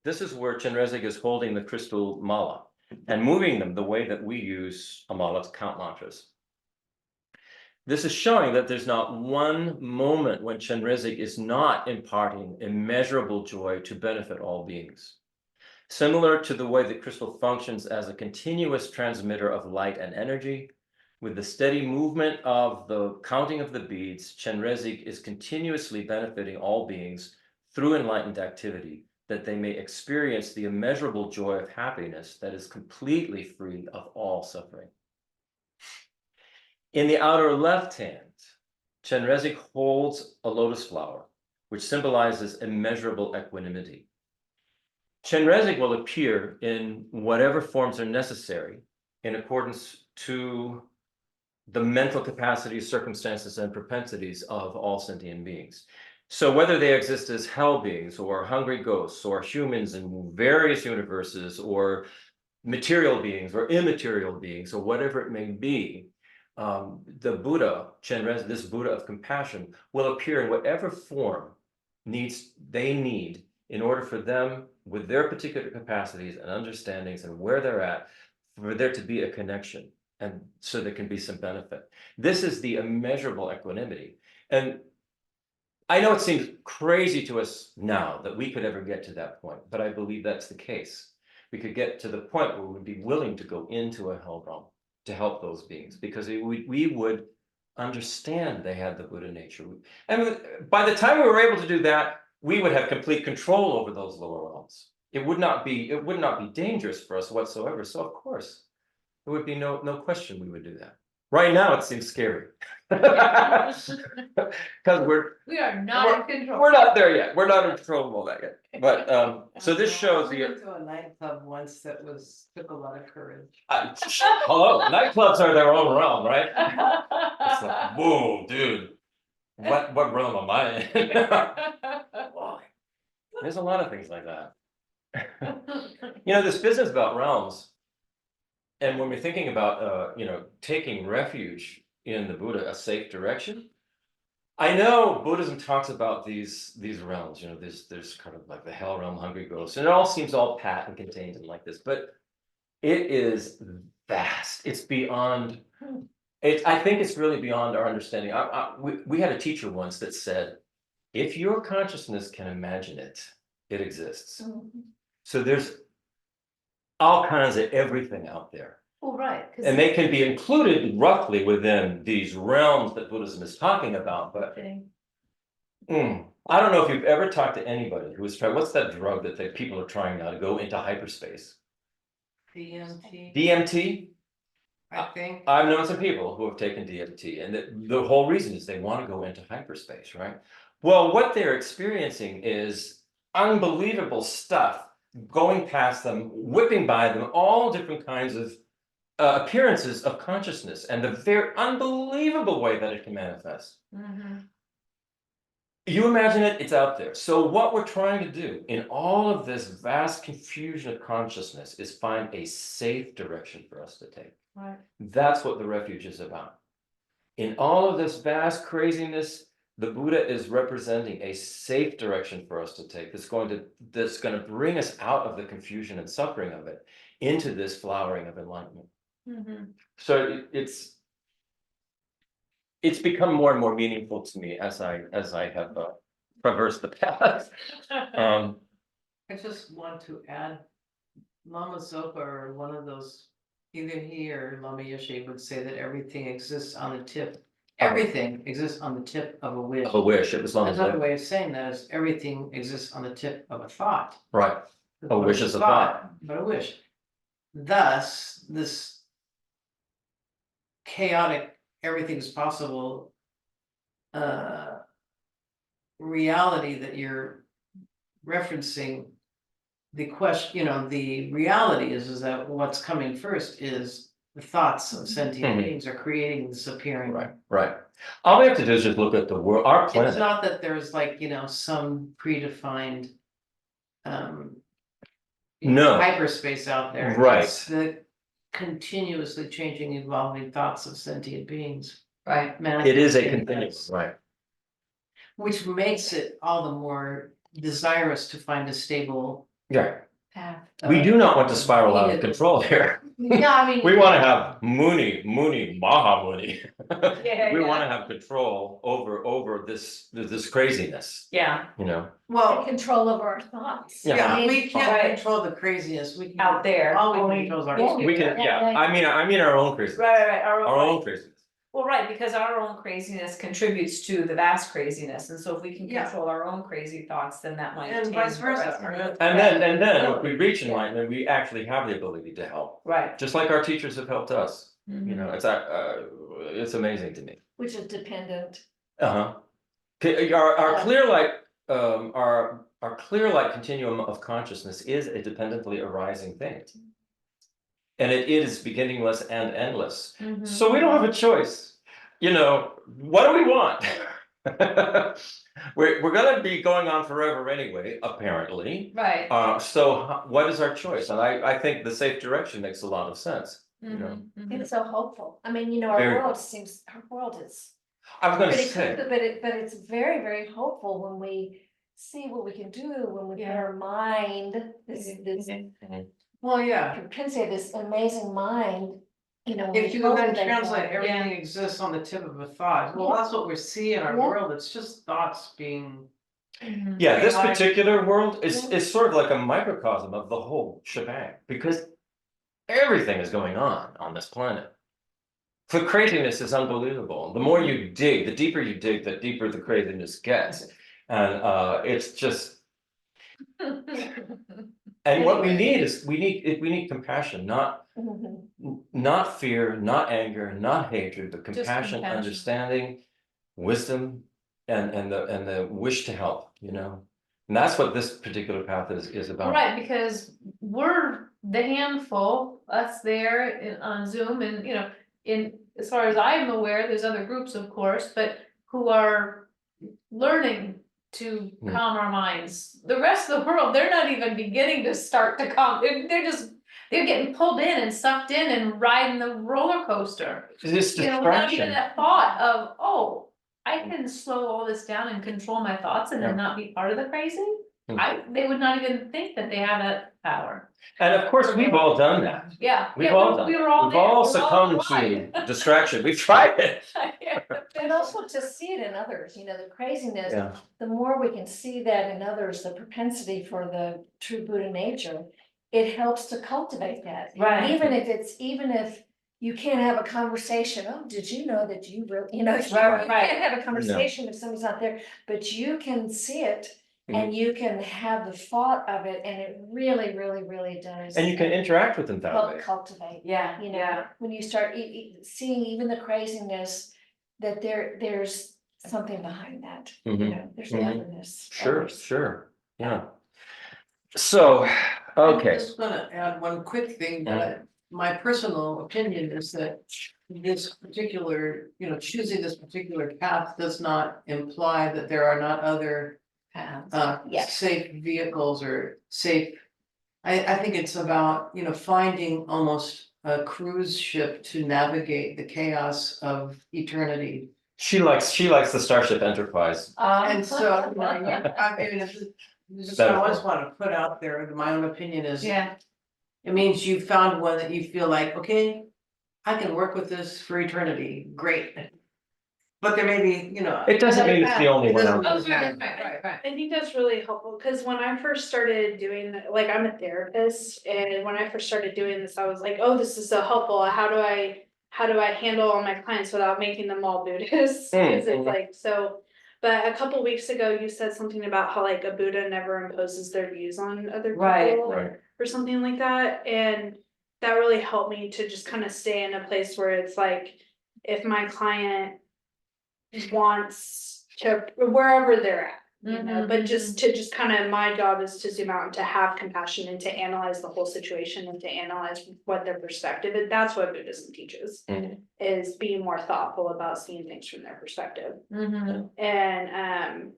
this is where Chenrezig is holding the crystal mala and moving them the way that we use a mala to count mantras. This is showing that there's not one moment when Chenrezig is not imparting immeasurable joy to benefit all beings. Similar to the way that crystal functions as a continuous transmitter of light and energy, with the steady movement of the counting of the beads, Chenrezig is continuously benefiting all beings through enlightened activity, that they may experience the immeasurable joy of happiness that is completely free of all suffering. In the outer left hand, Chenrezig holds a lotus flower, which symbolizes immeasurable equanimity. Chenrezig will appear in whatever forms are necessary in accordance to the mental capacities, circumstances, and propensities of all sentient beings. So whether they exist as hell beings or hungry ghosts or humans in various universes or material beings or immaterial beings or whatever it may be, the Buddha, Chenrezig, this Buddha of compassion, will appear in whatever form they need in order for them, with their particular capacities and understandings and where they're at, for there to be a connection, and so there can be some benefit. This is the immeasurable equanimity. And I know it seems crazy to us now that we could ever get to that point, but I believe that's the case. We could get to the point where we'd be willing to go into a hell realm to help those beings, because we would understand they had the Buddha nature. And by the time we were able to do that, we would have complete control over those lower realms. It would not be dangerous for us whatsoever. So of course, there would be no question we would do that. Right now, it seems scary. Because We are not in control. we're not there yet. We're not in control of all that yet. But so this shows I the went to a nightclub once that took a lot of courage. hello, nightclubs are their own realm, right? It's like, whoa, dude. What realm am I in? Wow. There's a lot of things like that. This business about realms, and when we're thinking about taking refuge in the Buddha, a safe direction. I know Buddhism talks about these realms, there's kind of like the hell realm, hungry ghosts, and it all seems all pat and contained and like this, but it is vast. It's beyond. I think it's really beyond our understanding. We had a teacher once that said, if your consciousness can imagine it, it exists. Mhm. So there's all kinds of everything out there. Well, right. And they can be included roughly within these realms that Buddhism is talking about. But I don't know if you've ever talked to anybody who has tried, what's that drug that people are trying now to go into hyperspace? DMT, DMT? I think. I've known some people who have taken DMT, and the whole reason is they want to go into hyperspace, right? Well, what they're experiencing is unbelievable stuff going past them, whipping by them, all different kinds of appearances of consciousness, and the very unbelievable way that it can manifest. Mm-hmm. You imagine it, it's out there. So what we're trying to do in all of this vast confusion of consciousness is find a safe direction for us to take. Right. That's what the refuge is about. In all of this vast craziness, the Buddha is representing a safe direction for us to take that's going to bring us out of the confusion and suffering of it into this flowering of enlightenment. Mm-hmm. So it's become more and more meaningful to me as I have traversed the path. I just want to add, Lama Zopa, or one of those, either he or Lama Yeshe would say that everything exists on the tip. Everything exists on the tip of a wish. Of a wish. It was Lama Another Zopa. way of saying that is everything exists on the tip of a thought. Right. A wish is a thought. But a wish. Thus, this chaotic, everything's possible reality that you're referencing. The question, the reality is that what's coming first is the thoughts of sentient Mhm. beings are creating this appearing. Right. All we have to do is just look at the world, our It's planet. not that there's like, some predefined. No. Hyperspace out there. Right. It's the continuously changing, evolving thoughts of sentient beings. Right. It is a manifesting continuum, as- right? Which makes it all the more desirous to find a stable. Yeah. Path. We do not want to spiral out of vehicle. control here. Yeah, I mean. We want to have Muni, Mahamuni. Yeah, We yeah. want to have control over this craziness, Yeah. Well, Control over our thoughts. Yeah. we can't Right. control the craziness, we can. Out there. All we Only- can control is our. Yeah. we can, Yeah. I mean our own craziness, Right, our own craziness. Well, right, because our own craziness contributes to the vast craziness, and so if we can Yeah. control our own crazy thoughts, then that might. And tame vice the versa. rest of our- And then if we reach Yeah. enlightenment, we actually have the ability to help, Right. just like our teachers have helped us. Mm-hmm. You know, it's amazing to me. Which is dependent. Uh-huh. Our clear light, our clear light continuum of consciousness is a dependently arising thing. And it is beginningless and endless. Mm-hmm. So we don't have a choice. What do we want? We're gonna be going on forever anyway, apparently. Right. So what is our choice? And I think the safe direction makes a lot of sense. Mm-hmm. It's so hopeful. I mean, Very. our world is I was gonna pretty say, good, but it's very, very hopeful when we see what we can do, when we put Yeah. our mind, this Well, yeah, propensity, this amazing mind, if you then cultivate that. translate everything exists on the tip of a thought, well, that's what we see in our Yeah. world, it's just thoughts being. yeah, this Realize- particular world Yeah. is sort of like a microcosm of the whole shebang, because everything is going on this planet. The craziness is unbelievable. The more you dig, the deeper you dig, the deeper the craziness gets. And it's just, and what we need is, we need compassion, Mhm. not fear, not anger, not hatred, but Just compassion, compassion. understanding, wisdom, and the wish to help, And that's what this particular path is about. Right, because we're the handful, us there on Zoom and, as far as I'm aware, there's other groups, of course, but who are learning to Hmm. calm our minds. The rest of the world, they're not even beginning to start to calm, they're getting pulled in and sucked in and riding the roller coaster. This Without even distraction. that thought of, oh, I can slow all this down and control my thoughts and then not be part of the crazy. They would not even think that they have that power. And of course, we've all done that. Yeah. We've yeah, all done we it. were all We've there. all We were succumbed alive. to distraction. We've tried it. And also to see it in others, the craziness, Yeah. the more we can see that in others, the propensity for the true Buddha nature, it helps to cultivate that. Right. Even if you can't have a conversation, oh, did you know that you really, you Right, can't right. have a conversation if somebody's not there, but you can see it. And you can have the thought of it, and it really, really, really does. And you can interact with them that way. Cultivate. Yeah, When you start seeing even the craziness, that there's something behind that, Mhm. there's Mhm. otherness. Sure, yeah. So, I'm okay, just gonna add one quick thing, that my personal opinion is that this particular, choosing this particular path does not imply that there are not other Yes. safe vehicles or safe. I think it's about, finding almost a cruise ship to navigate the chaos of eternity. she likes the Starship Enterprise. And so, I mean, it's just, I always wanna put out there, my own opinion is. yeah. It means you found one that you feel like, okay, I can work with this for eternity, great. But there may be, It doesn't mean it's the only one out It there. doesn't- Right. I think that's really helpful, because when I first started doing, I'm a therapist, and when I first started doing this, I was like, oh, this is so helpful, how do I handle all my clients without making them all Buddhists? Because it's like, so, but a couple weeks ago, you said something about how a Buddha never imposes their views on other people. Right. Or something like that, and that really helped me to just kind of stay in a place where it's like, if my client wants to, wherever they're at, You know, but just kind of, my job is to zoom out and to have compassion and to analyze the whole situation and to analyze what their perspective is. That's what Buddhism teaches, Mhm. is being more thoughtful about seeing things from their perspective. Mhm. And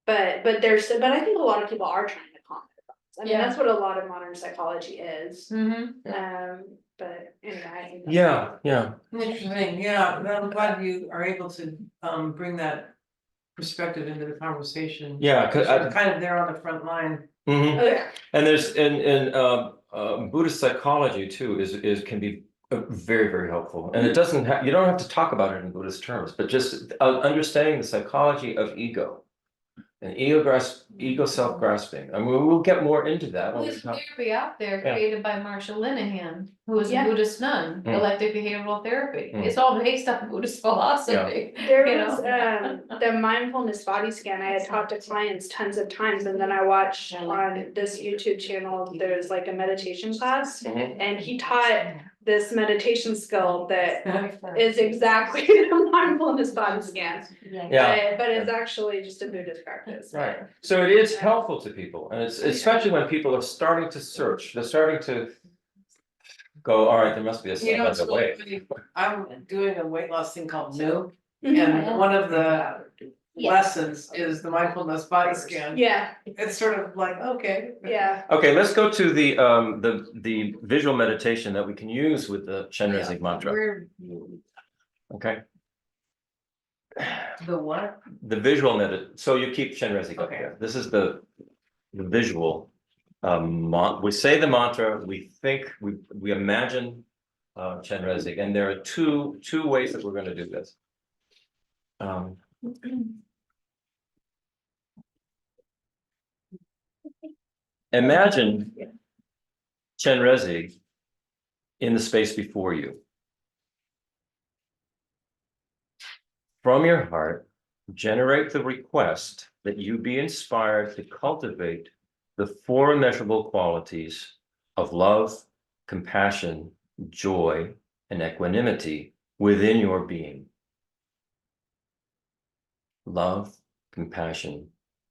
but I think a lot of people are trying to calm their thoughts. I mean, Yeah. that's what a lot of modern psychology is. Mhm. But anyway, I think that's- Yeah. Interesting, yeah, well, I'm glad you are able to bring that perspective into the conversation. Yeah, cause You're kind of there on the front line. Mhm. Oh, yeah. And there's in Buddhist psychology too is can be very, very helpful. And it doesn't have, you don't have to talk about it in Buddhist terms, but just understanding the psychology of ego and ego self-grasping. I mean, we'll get more into that Well, when we there's talk. therapy out there Yeah. created by Marsha Linehan, who is a Yeah. Buddhist nun, Mm. Galactic Behavioral Therapy. Mm. It's all based on Buddhist philosophy. There You was know? the mindfulness body scan. I had talked to clients tons of times, and then I watched on this YouTube channel, there's like a meditation class, Mhm. and he taught this meditation skill that is exactly the mindfulness body scan. Yeah. But it's actually just a Buddhist practice. Right. So it is helpful to people, and it's especially when people are starting to search, they're starting to go, all right, there must be You know, it's another really way. funny. I'm doing a weight loss thing called No, Mhm. and one of the Yeah. lessons is the mindfulness body scan. Yeah, It's sort of like, okay. yeah. Okay, let's go to the visual meditation that we can use with the Chenrezig mantra. Where, Okay, the what? the visual so you keep Chenrezig up Okay. here. This is the visual. We say the mantra, we think, we imagine Chenrezig, and there are two ways that we're going to do this. Imagine Chenrezig in the space before you. From your heart, generate the request that you be inspired to cultivate the four immeasurable qualities of love, compassion, joy, and equanimity within your being. Love, compassion,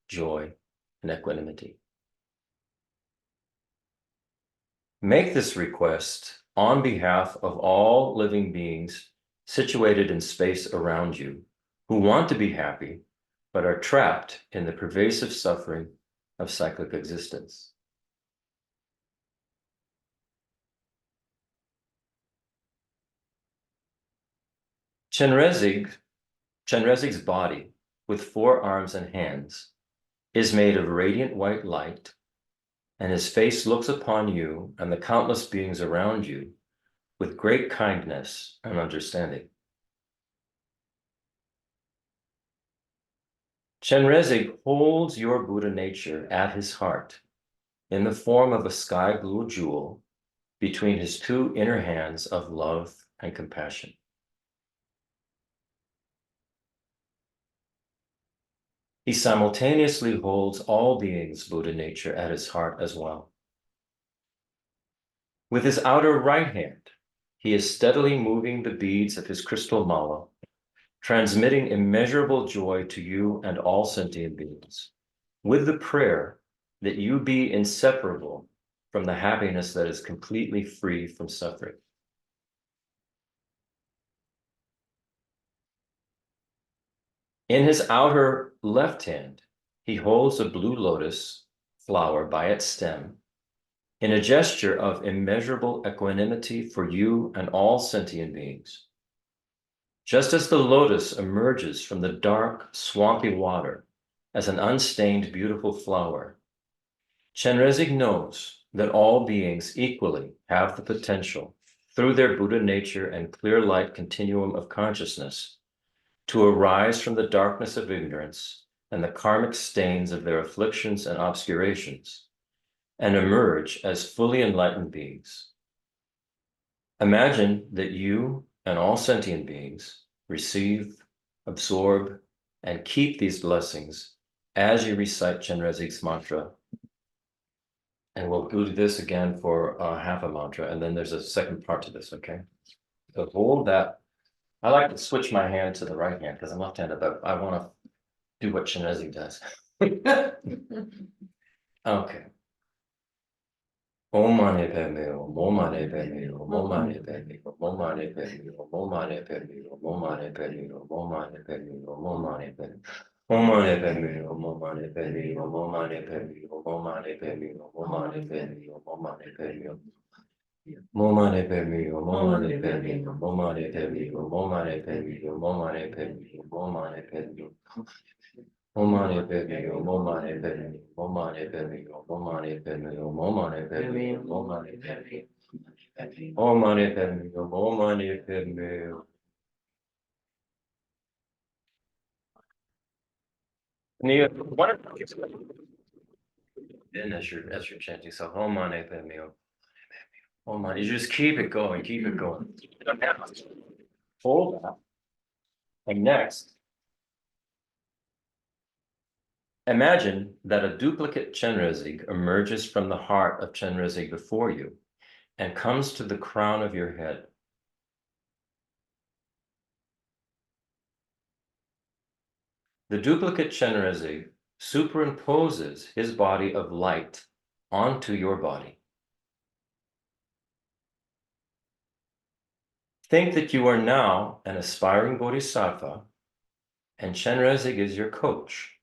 joy, and equanimity. Make this request on behalf of all living beings situated in space around you who want to be happy, but are trapped in the pervasive suffering of cyclic existence. Chenrezig's body, with 4 arms and hands, is made of radiant white light, and his face looks upon you and the countless beings around you with great kindness and understanding. Chenrezig holds your Buddha nature at his heart in the form of a sky blue jewel between his 2 inner hands of love and compassion. He simultaneously holds all beings' Buddha nature at his heart as well. With his outer right hand, he is steadily moving the beads of his crystal mala, transmitting immeasurable joy to you and all sentient beings, with the prayer that you be inseparable from the happiness that is completely free from suffering. In his outer left hand, he holds a blue lotus flower by its stem in a gesture of immeasurable equanimity for you and all sentient beings. Just as the lotus emerges from the dark, swampy water as an unstained, beautiful flower, Chenrezig knows that all beings equally have the potential, through their Buddha nature and clear light continuum of consciousness, to arise from the darkness of ignorance and the karmic stains of their afflictions and obscurations, and emerge as fully enlightened beings. Imagine that you and all sentient beings receive, absorb, and keep these blessings as you recite Chenrezig's mantra. And we'll do this again for half a mantra, and then there's a second part to this, okay? So hold that. I like to switch my hand to the right hand because I'm left-handed, but I want to do what Chinese does. Okay. Om mani padme hum, Om mani padme hum, Om mani padme hum, Om mani padme hum, Om mani padme hum, Om mani padme hum, Om mani padme hum, Om mani padme hum, Om mani padme hum, Om mani padme hum, Om mani padme hum, Om mani padme hum, Om mani padme hum, Om mani padme hum. Momane padme hum, Momane padme hum, Momane padme hum, Momane padme hum, Momane padme hum, Momane padme hum. Momane padme hum, Momane padme hum, Momane padme hum, Momane padme hum, Momane padme hum, Momane padme hum. Momane padme hum, Momane padme hum. Nia, one of then as you're chanting, so Momane padme hum. Oh my, you just keep it going, keep it going. Hold that. And next, imagine that a duplicate Chenrezig emerges from the heart of Chenrezig before you and comes to the crown of your head. The duplicate Chenrezig superimposes his body of light onto your body. Think that you are now an aspiring bodhisattva and Chenrezig is your coach,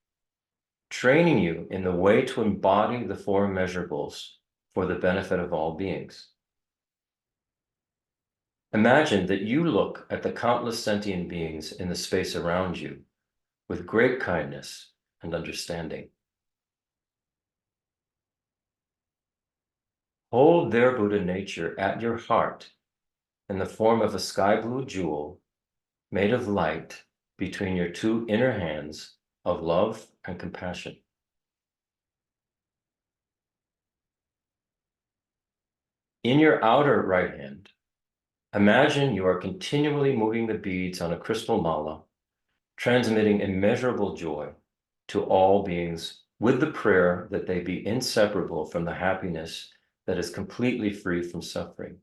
training you in the way to embody the four immeasurables for the benefit of all beings. Imagine that you look at the countless sentient beings in the space around you with great kindness and understanding. Hold their Buddha nature at your heart in the form of a sky blue jewel made of light between your two inner hands of love and compassion. In your outer right hand, imagine you are continually moving the beads on a crystal mala, transmitting immeasurable joy to all beings with the prayer that they be inseparable from the happiness that is completely free from suffering.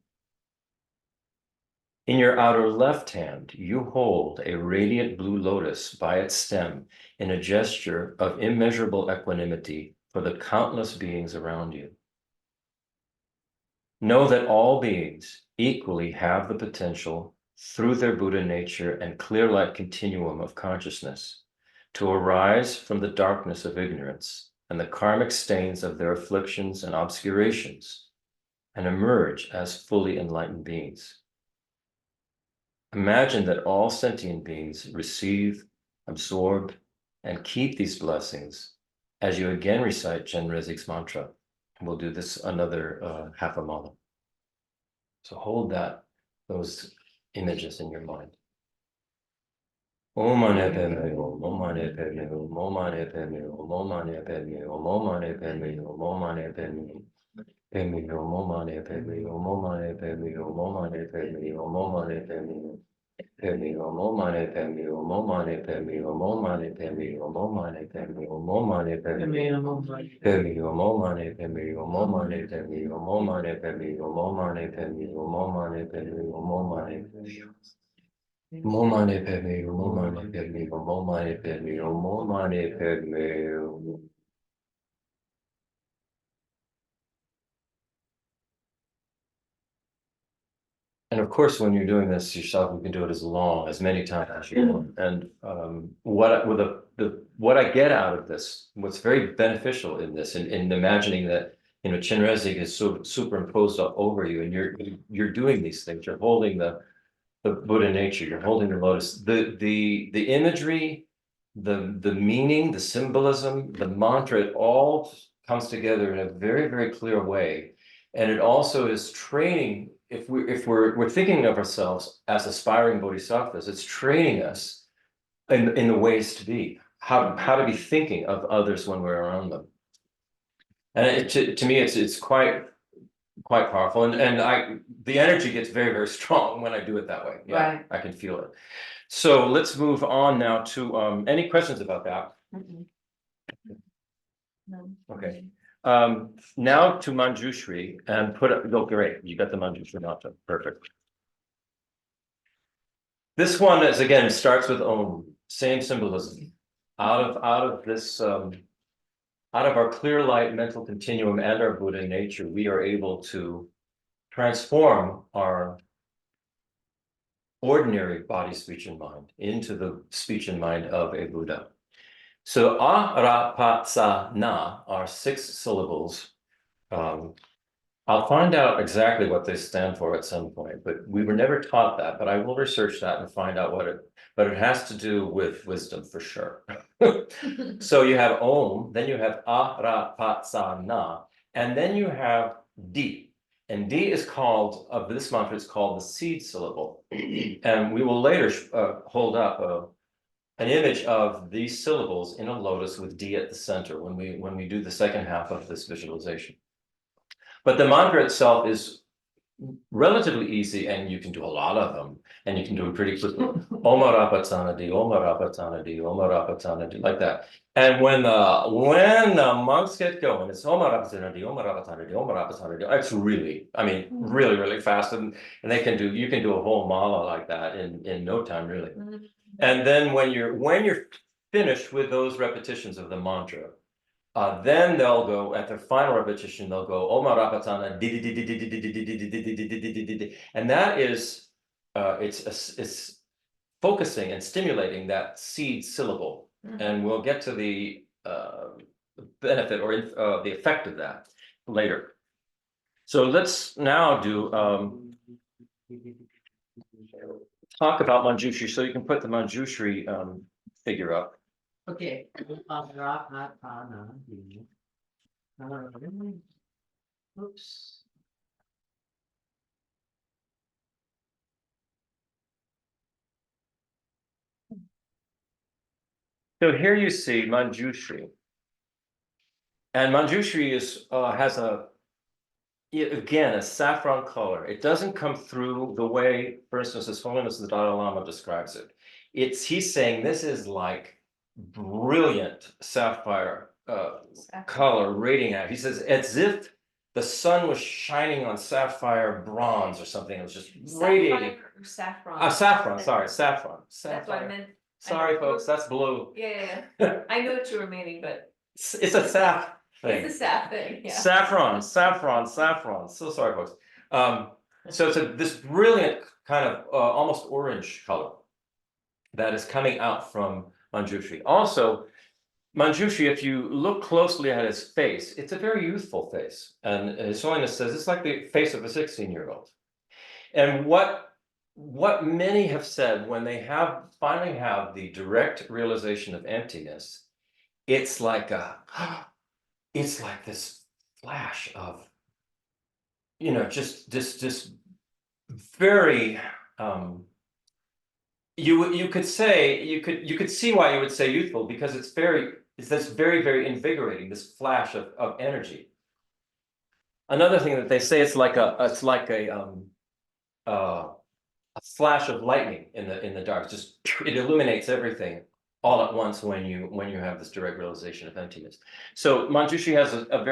In your outer left hand, you hold a radiant blue lotus by its stem in a gesture of immeasurable equanimity for the countless beings around you. Know that all beings equally have the potential through their Buddha nature and clear light continuum of consciousness to arise from the darkness of ignorance and the karmic stains of their afflictions and obscurations and emerge as fully enlightened beings. Imagine that all sentient beings receive, absorb, and keep these blessings as you again recite Chenrezig's mantra. We'll do this another half a mala. So hold those images in your mind. Om mani padme hum, Om mani padme hum, Om mani padme hum, Om mani padme hum, Om mani padme hum, Om mani padme hum. Padme hum, Om mani padme hum, Om mani padme hum, Om mani padme hum, Om mani padme hum. Padme hum, Om mani padme hum, Om mani padme hum, Om mani padme hum, Om mani padme hum, Om mani padme hum. Padme hum, Om mani padme hum, Om mani padme hum, Om mani padme hum, Om mani padme hum, Om mani padme hum, Om mani padme hum. Momane padme hum, Momane padme hum, Momane padme hum, Momane padme hum. And of course, when you're doing this yourself, you can do it as long, as many times as you want. And what I get out of this, what's very beneficial in this, in imagining that, you know, Chenrezig is superimposed over you, and you're doing these things. You're holding the Buddha nature. You're holding the lotus. The imagery, the meaning, the symbolism, the mantra, it all comes together in a very, very clear way. And it also is training. If we're thinking of ourselves as aspiring bodhisattvas, it's training us in the ways to be, how to be thinking of others when we're around them. And to me, it's quite powerful. And the energy gets very, very strong when I do it that way. Yeah, Right. I can feel it. So let's move on now to any questions about that? No. Okay. Now to Manjushri and great, you got the Manjushri mantra, perfect. This one is, again, starts with Om, same symbolism. out of this, out of our clear light mental continuum and our Buddha nature, we are able to transform our ordinary body, speech, and mind into the speech and mind of a Buddha. So a, ra, pa, sa, na are 6 syllables. I'll find out exactly what they stand for at some point, but we were never taught that, but I will research that and find out but it has to do with wisdom for sure. So you have Om, then you have A, Ra, Pa, Sa, Na, and then you have Di. And Di is called, of this mantra, it's called the seed syllable. And we will later hold up an image of these syllables in a lotus with Di at the center when we do the second half of this visualization. But the mantra itself is relatively easy, and you can do a lot of them, and you can do it pretty quickly. Om Rapatanadi, Om Rapatanadi, Om Rapatanadi, like that. And when the monks get going, it's Om Rapatanadi, Om Rapatanadi, Om Rapatanadi. It's really, I mean, really, really fast, and you can do a whole mala like that in no time, really. And then when you're finished with those repetitions of the mantra, then they'll go at their final repetition, they'll go Om Rapatana, and that is it's focusing and stimulating that seed syllable, and we'll get to the benefit or the effect of that later. So let's now do talk about Manjushri. So you can put the Manjushri figure up. Okay. Oops. So here you see Manjushri. And Manjushri has again, a saffron color. It doesn't come through the way, for instance, His Holiness the Dalai Lama describes it. He's saying this is like brilliant sapphire color radiating out. He says, as if the sun was shining on sapphire bronze or something. It was just radiating. Saffron. Saffron, sorry, saffron. That's what I meant. Sorry, folks, that's blue. Yeah. I knew what you were meaning, but It's a sap thing. it's a sap thing, yeah. Saffron. So sorry, folks. So it's this brilliant kind of almost orange color that is coming out from Manjushri. Also, Manjushri, if you look closely at his face, it's a very youthful face. And His Holiness says it's like the face of a 16-year-old. And what many have said when they finally have the direct realization of emptiness, it's like this flash of, just very you could see why you would say youthful, because it's this very, very invigorating, this flash of energy. Another thing that they say, it's like a flash of lightning in the dark. It illuminates everything all at once when you have this direct realization of emptiness. So Manjushri has a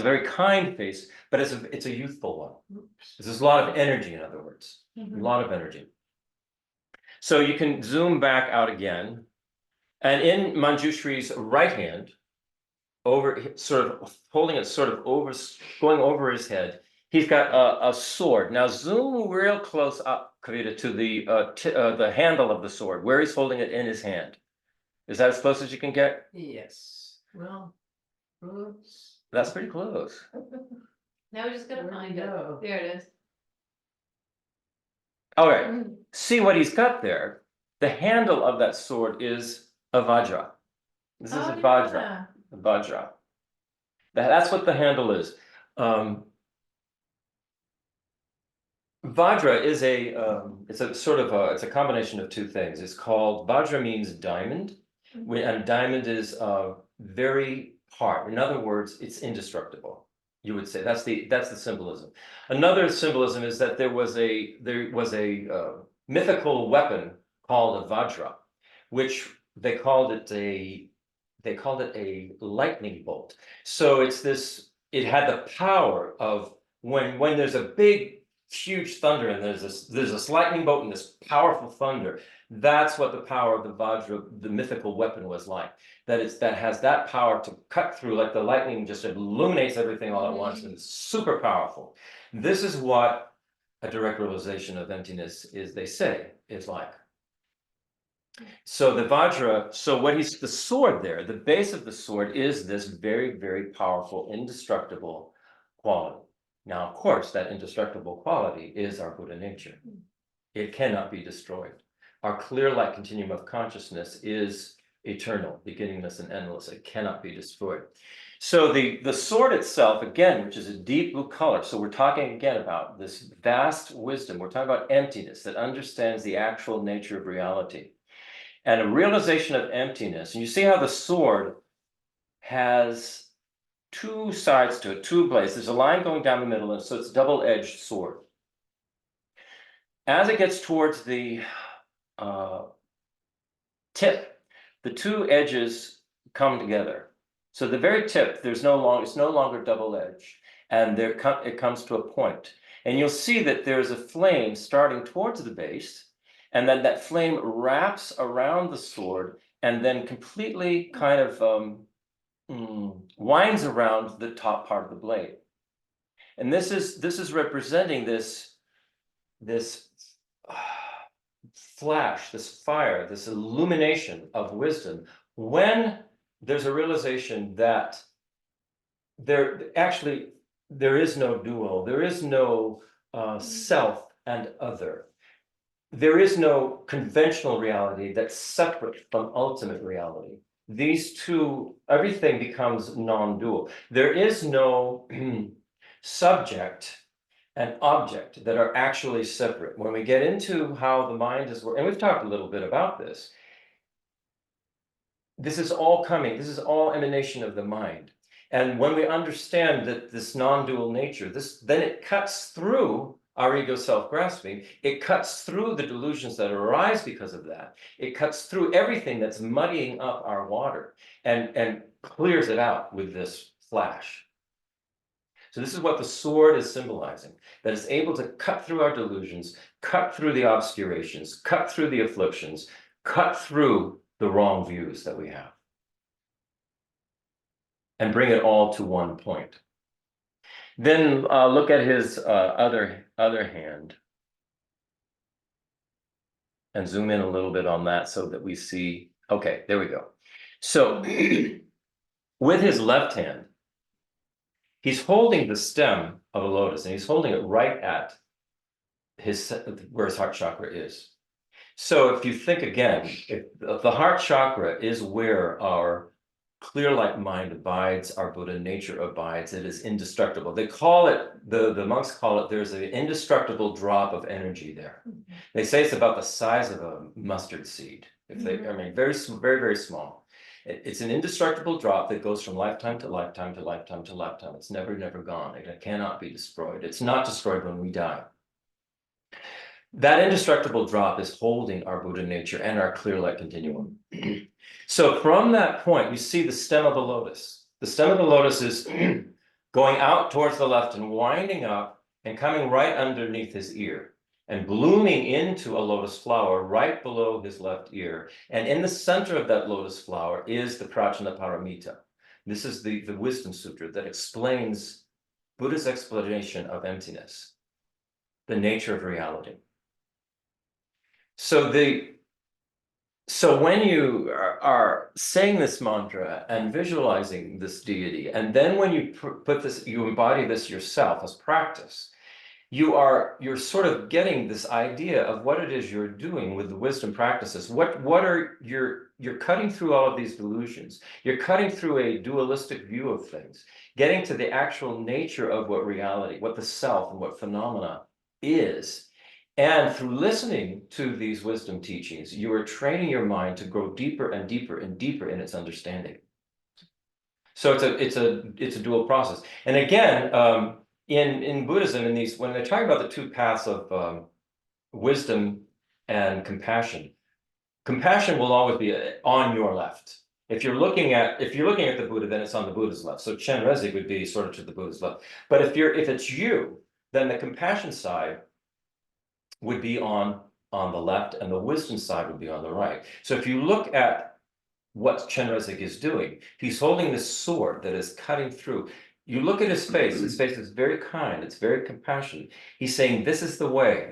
very kind face, but it's a youthful one. There's a lot of energy, in other words, a lot of energy. So you can zoom back out again, and in Manjushri's right hand, sort of holding it going over his head, he's got a sword. Now zoom real close up, Kavita, to the handle of the sword, where he's holding it in his hand. Is that as close as you can get? Yes. Well, oops. That's pretty close. Now we just gotta Where'd find it it. go? There it is. All right. See what he's got there. The handle of that sword is a vajra. This is a vajra. A vajra. That's what the handle is. Vajra is it's a combination of two things. It's called, vajra means diamond, and diamond is very hard. In other words, it's indestructible. You would say that's the symbolism. Another symbolism is that there was a mythical weapon called a vajra, which they called it a lightning bolt. So it had the power of when there's a big huge thunder and there's this lightning bolt and this powerful thunder. That's what the power of the Vajra, the mythical weapon, was like. That has that power to cut through, like the lightning just illuminates everything all at once, and it's super powerful. This is what a direct realization of emptiness is, they say, is like. So the Vajra, so what he's, the sword there, the base of the sword is this very, very powerful, indestructible quality. Now, of course, that indestructible quality is our Buddha nature. It cannot be destroyed. Our clear light continuum of consciousness is eternal, beginningless and endless. It cannot be destroyed. So the sword itself, again, which is a deep blue color. So we're talking again about this vast wisdom. We're talking about emptiness that understands the actual nature of reality. And a realization of emptiness. And you see how the sword has two sides to it, two blades. There's a line going down the middle, and so it's a double-edged sword. As it gets towards the tip, the two edges come together. So the very tip, it's no longer double-edged, and it comes to a point. And you'll see that there's a flame starting towards the base, and then that flame wraps around the sword, and then completely kind of winds around the top part of the blade. And this is representing this flash, this fire, this illumination of wisdom, when there's a realization that there is no dual, there is no self and other. There is no conventional reality that's separate from ultimate reality. These two, everything becomes non-dual. There is no subject and object that are actually separate. When we get into how the mind is working, and we've talked a little bit about this, this is all emanation of the mind. And when we understand that this non-dual nature, then it cuts through our ego self-grasping, it cuts through the delusions that arise because of that. It cuts through everything that's muddying up our water and clears it out with this flash. So this is what the sword is symbolizing, that it's able to cut through our delusions, cut through the obscurations, cut through the afflictions, cut through the wrong views that we have, and bring it all to one point. Then look at his other hand and zoom in a little bit on that so that we see, okay, there we go. So with his left hand, he's holding the stem of a lotus, and he's holding it right at where his heart chakra is. So if you think again, if the heart chakra is where our clear light mind abides, our Buddha nature abides, it is indestructible. They call it, the monks call it, there's an indestructible drop of energy there. They say it's about the size of a mustard seed. I mean, very, very, very small. It's an indestructible drop that goes from lifetime to lifetime to lifetime to lifetime. It's never, never gone. It cannot be destroyed. It's not destroyed when we die. That indestructible drop is holding our Buddha nature and our clear light continuum. So from that point, you see the stem of the lotus. The stem of the lotus is going out towards the left and winding up and coming right underneath his ear and blooming into a lotus flower right below his left ear. And in the center of that lotus flower is the Prajna Paramita. This is the wisdom sutra that explains Buddha's explanation of emptiness, the nature of reality. So when you are saying this mantra and visualizing this deity, and then when you you embody this yourself as practice, you're sort of getting this idea of what it is you're doing with the wisdom practices. You're cutting through all of these delusions. You're cutting through a dualistic view of things, getting to the actual nature of what reality, what the self and what phenomena is. And through listening to these wisdom teachings, you are training your mind to go deeper and deeper and deeper in its understanding. So it's a dual process. And again, in Buddhism, when they're talking about the two paths of wisdom and compassion, compassion will always be on your left. If you're looking at the Buddha, then it's on the Buddha's left. So Chen Rezi would be sort of to the Buddha's left. But if it's you, Then the compassion side would be on the left, and the wisdom side would be on the right. So if you look at what Chenrezig is doing, he's holding this sword that is cutting through. You look at his face is very kind, it's very compassionate. He's saying, this is the way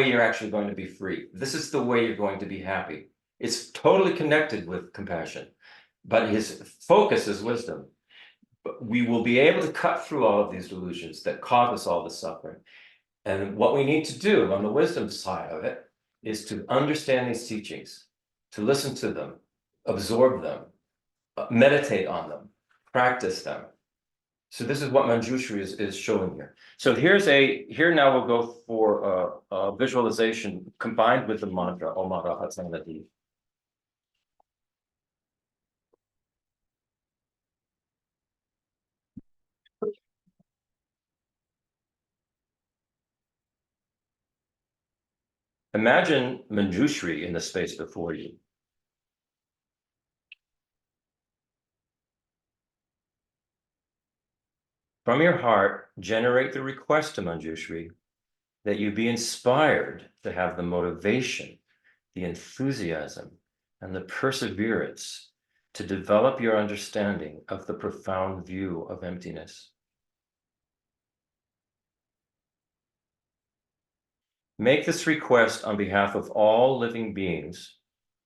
you're actually going to be free. This is the way you're going to be happy. It's totally connected with compassion, but his focus is wisdom. But we will be able to cut through all of these delusions that cause us all the suffering. And what we need to do on the wisdom side of it is to understand these teachings, to listen to them, absorb them, meditate on them, practice them. So this is what Manjushri is showing here. So here now we'll go for a visualization combined with the mantra, Om Arahat Samadi. Imagine Manjushri in the space before you. From your heart, generate the request to Manjushri that you be inspired to have the motivation, the enthusiasm, and the perseverance to develop your understanding of the profound view of emptiness. Make this request on behalf of all living beings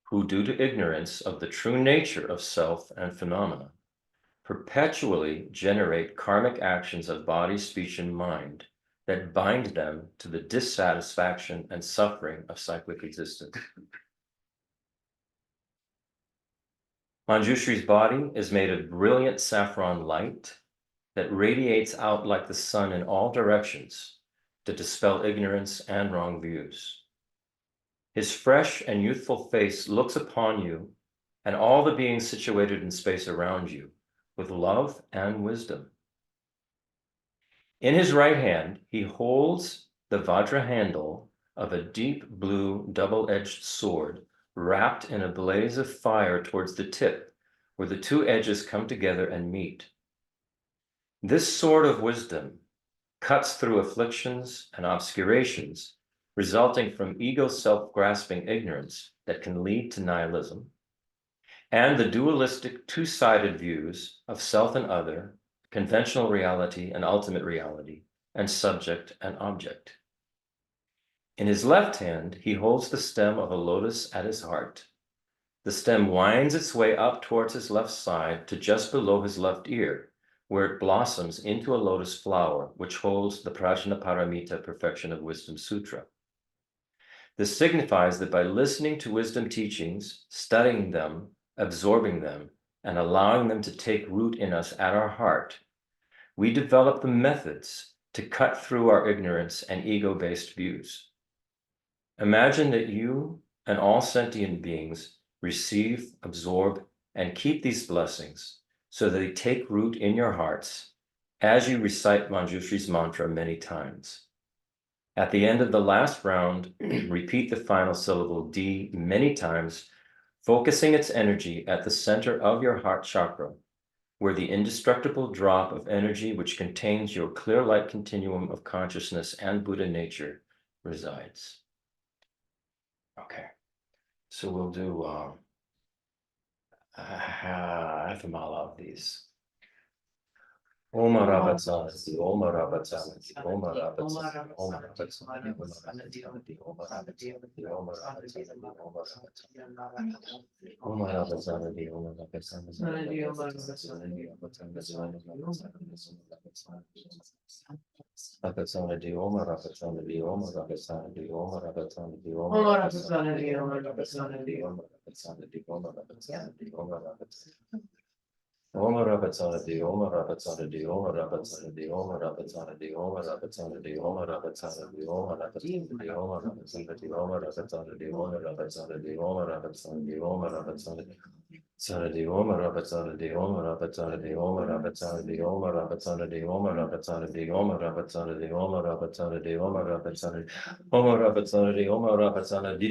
who, due to ignorance of the true nature of self and phenomena, perpetually generate karmic actions of body, speech, and mind that bind them to the dissatisfaction and suffering of cyclic existence. Manjushri's body is made of brilliant saffron light that radiates out like the sun in all directions to dispel ignorance and wrong views. His fresh and youthful face looks upon you and all the beings situated in space around you with love and wisdom. In his right hand, he holds the Vajra handle of a deep blue double-edged sword wrapped in a blaze of fire towards the tip, where the two edges come together and meet. This sword of wisdom cuts through afflictions and obscurations resulting from ego self-grasping ignorance that can lead to nihilism, and the dualistic two-sided views of self and other, conventional reality and ultimate reality, and subject and object. In his left hand, he holds the stem of a lotus at his heart. The stem winds its way up towards his left side to just below his left ear, where it blossoms into a lotus flower, which holds the Prajnaparamita Perfection of Wisdom Sutra. This signifies that by listening to wisdom teachings, studying them, absorbing them, and allowing them to take root in us at our heart, we develop the methods to cut through our ignorance and ego-based views. Imagine that you and all sentient beings receive, absorb, and keep these blessings so that they take root in your hearts as you recite Manjushri's mantra many times. At the end of the last round, repeat the final syllable D many times, focusing its energy at the center of your heart chakra, where the indestructible drop of energy which contains your clear light continuum of consciousness and Buddha nature resides. Okay, so we'll do half a mile of these. Om Arahat Om Arahat Om Arahat Om Arahat Om Arahat Om Om Rabatsana di Om Rabatsana di Om Rabatsana di Om Rabatsana di Om Rabatsana di Om Rabatsana di Om Rabatsana di Om Rabatsana di Om Rabatsana di Om Rabatsana di Om Rabatsana di Om Rabatsana di Sana di Om Rabatsana di Om Rabatsana di Om Rabatsana di Om Rabatsana di Om Rabatsana di Om Rabatsana di Om Rabatsana di Om Rabatsana Om Rabatsana di Om Rabatsana di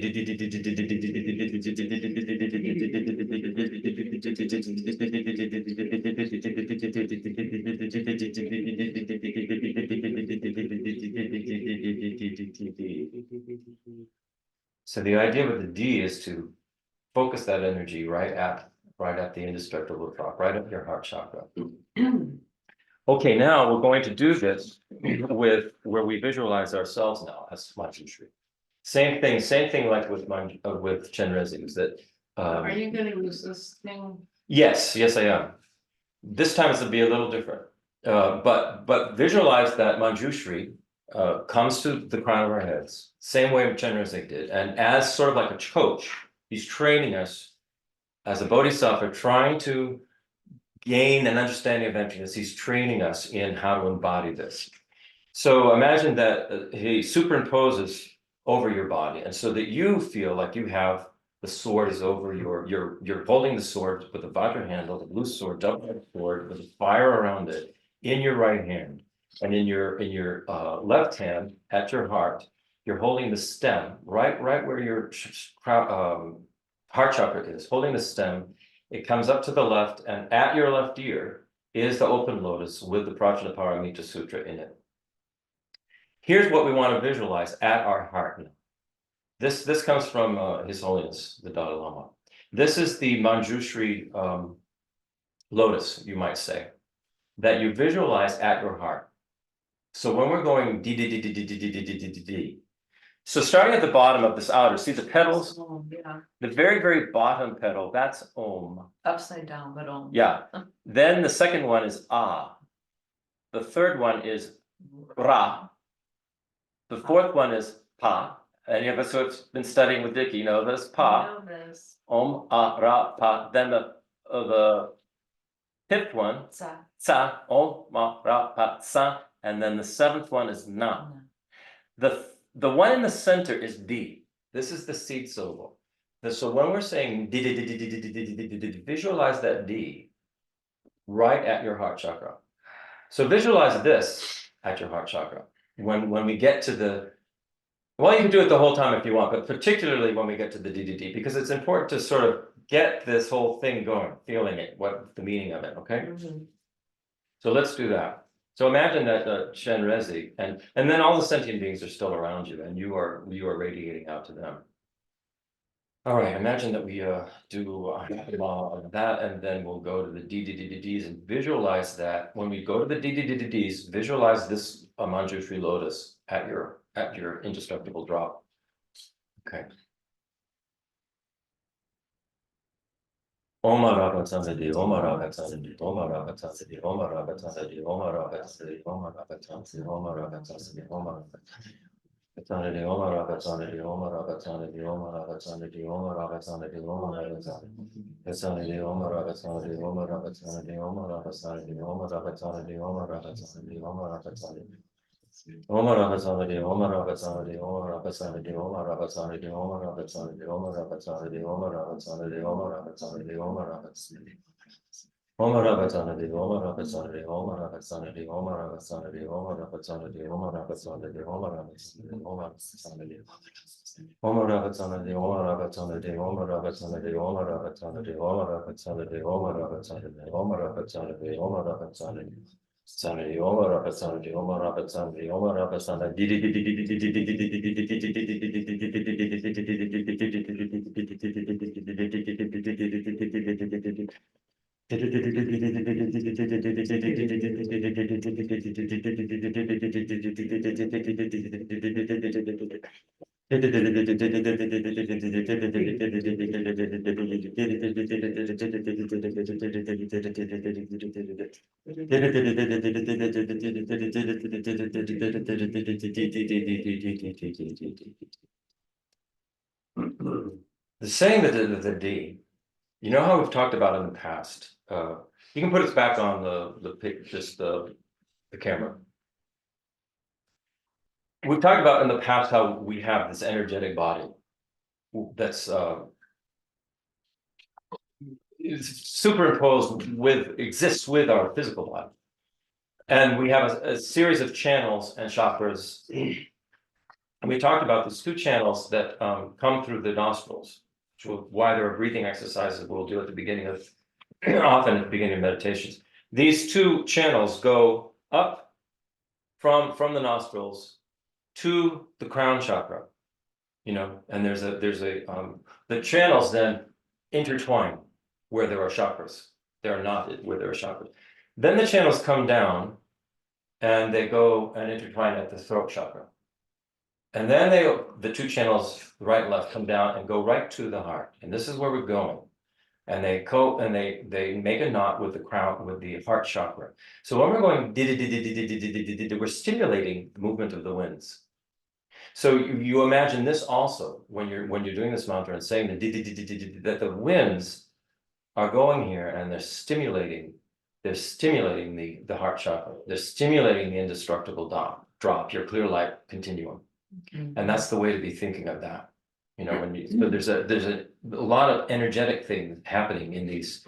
So the idea with the D is to focus that energy right at the indestructible drop, right at your heart chakra. Okay, now we're going to do this with where we visualize ourselves now as Manjushri. Same thing like with Chenrezig, is that Are you gonna use this thing? yes, I am. This time it's to be a little different. But visualize that Manjushri comes to the crown of our heads, same way Chenrezig did, and as sort of like a coach, he's training us as a bodhisattva, trying to gain an understanding of emptiness. He's training us in how to embody this. So imagine that he superimposes over your body, and so that you feel like you have the sword is over you're holding the sword with a vajra handle, the blue sword, double sword with a fire around it in your right hand, and in your left hand at your heart, you're holding the stem right where your heart chakra is, holding the stem. It comes up to the left, and at your left ear is the open lotus with the Prajnaparamita Sutra in it. Here's what we want to visualize at our heart now. This comes from His Holiness, the Dalai Lama. This is the Manjushri lotus, you might say, that you visualize at your heart. So when we're going D, D, D, D, D, D, D, D, D, D, D, D. So starting at the bottom of this outer, see the petals? Yeah, The very, very bottom petal, that's Om. upside down, but on. Yeah. Then the second one is Ah. The third one is Ra. The fourth one is Pa. Any of us who have been studying with Dickie know this, Pa. Om, Ah, Ra, Pa. Then the fifth one, Sa. Om, Ah, Ra, Pa, Sa. And then the seventh one is Na. The one in the center is D. This is the seed syllable. So when we're saying D, D, D, D, D, D, D, D, D, D, D, visualize that D right at your heart chakra. So visualize this at your heart chakra. When we get to the, well, you can do it the whole time if you want, but particularly when we get to the DDD, because it's important to sort of get this whole thing going, feeling it, what the meaning of it, okay? So let's do that. So imagine that Chenrezig, and then all the sentient beings are still around you, and you are radiating out to them. All right, imagine that we do that, and then we'll go to the DDDDs and visualize that. When we go to the DDDDs, visualize this Manjushri lotus at your indestructible drop. Okay. Om Ragatandi, Om Ragatandi, Om Ragatandi, Om Ragatandi, Om Ragatandi, Om Ragatandi, Om Ragatandi, Om Ragatandi, Om Ragatandi, Om Ragatandi, Om Ragatandi, Om Ragatandi, Om Ragatandi, Om Ragatandi, Om Ragatandi, Om Ragatandi, Om Ragatandi, Om Ragatandi, Om Ragatandi, Om Ragatandi. Om Ragatandi, Om Ragatandi, Om Ragatandi, Om Ragatandi, Om Ragatandi, Om Ragatandi, Om Ragatandi, Om Ragatandi, Om Ragatandi. Om Ragatandi, Om Ragatandi, Om Ragatandi, Om Ragatandi, Om Ragatandi, Om Ragatandi, Om Ragatandi, Om Ragatandi. Om Ragatandi, Om Ragatandi, Om Ragatandi, Om Ragatandi, Om Ragatandi, Om Ragatandi, Om Ragatandi, Om Ragatandi. Sanity, Om Ragatandi, Om Ragatandi, Om Ragatandi. The saying that the D, you know how we've talked about in the past. You can put us back on the camera. We've talked about in the past how we have this energetic body that's superimposed exists with our physical body. And we have a series of channels and chakras. And we talked about these two channels that come through the nostrils, which will, why there are breathing exercises we'll do at the beginning of, often at the beginning of meditations. These two channels go up from the nostrils to the crown chakra. You know, and there's a, the channels then intertwine where there are chakras. They're knotted where there are chakras. Then the channels come down and they go and intertwine at the throat chakra. And then the two channels, right and left, come down and go right to the heart. And this is where we're going. And they make a knot with the crown, with the heart chakra. So when we're going, we're stimulating the movement of the winds. So you imagine this also when you're doing this mantra and saying that the winds are going here and they're stimulating the heart chakra. They're stimulating the indestructible drop, your clear light continuum. And that's the way to be thinking of that. You know, so there's a lot of energetic things happening in these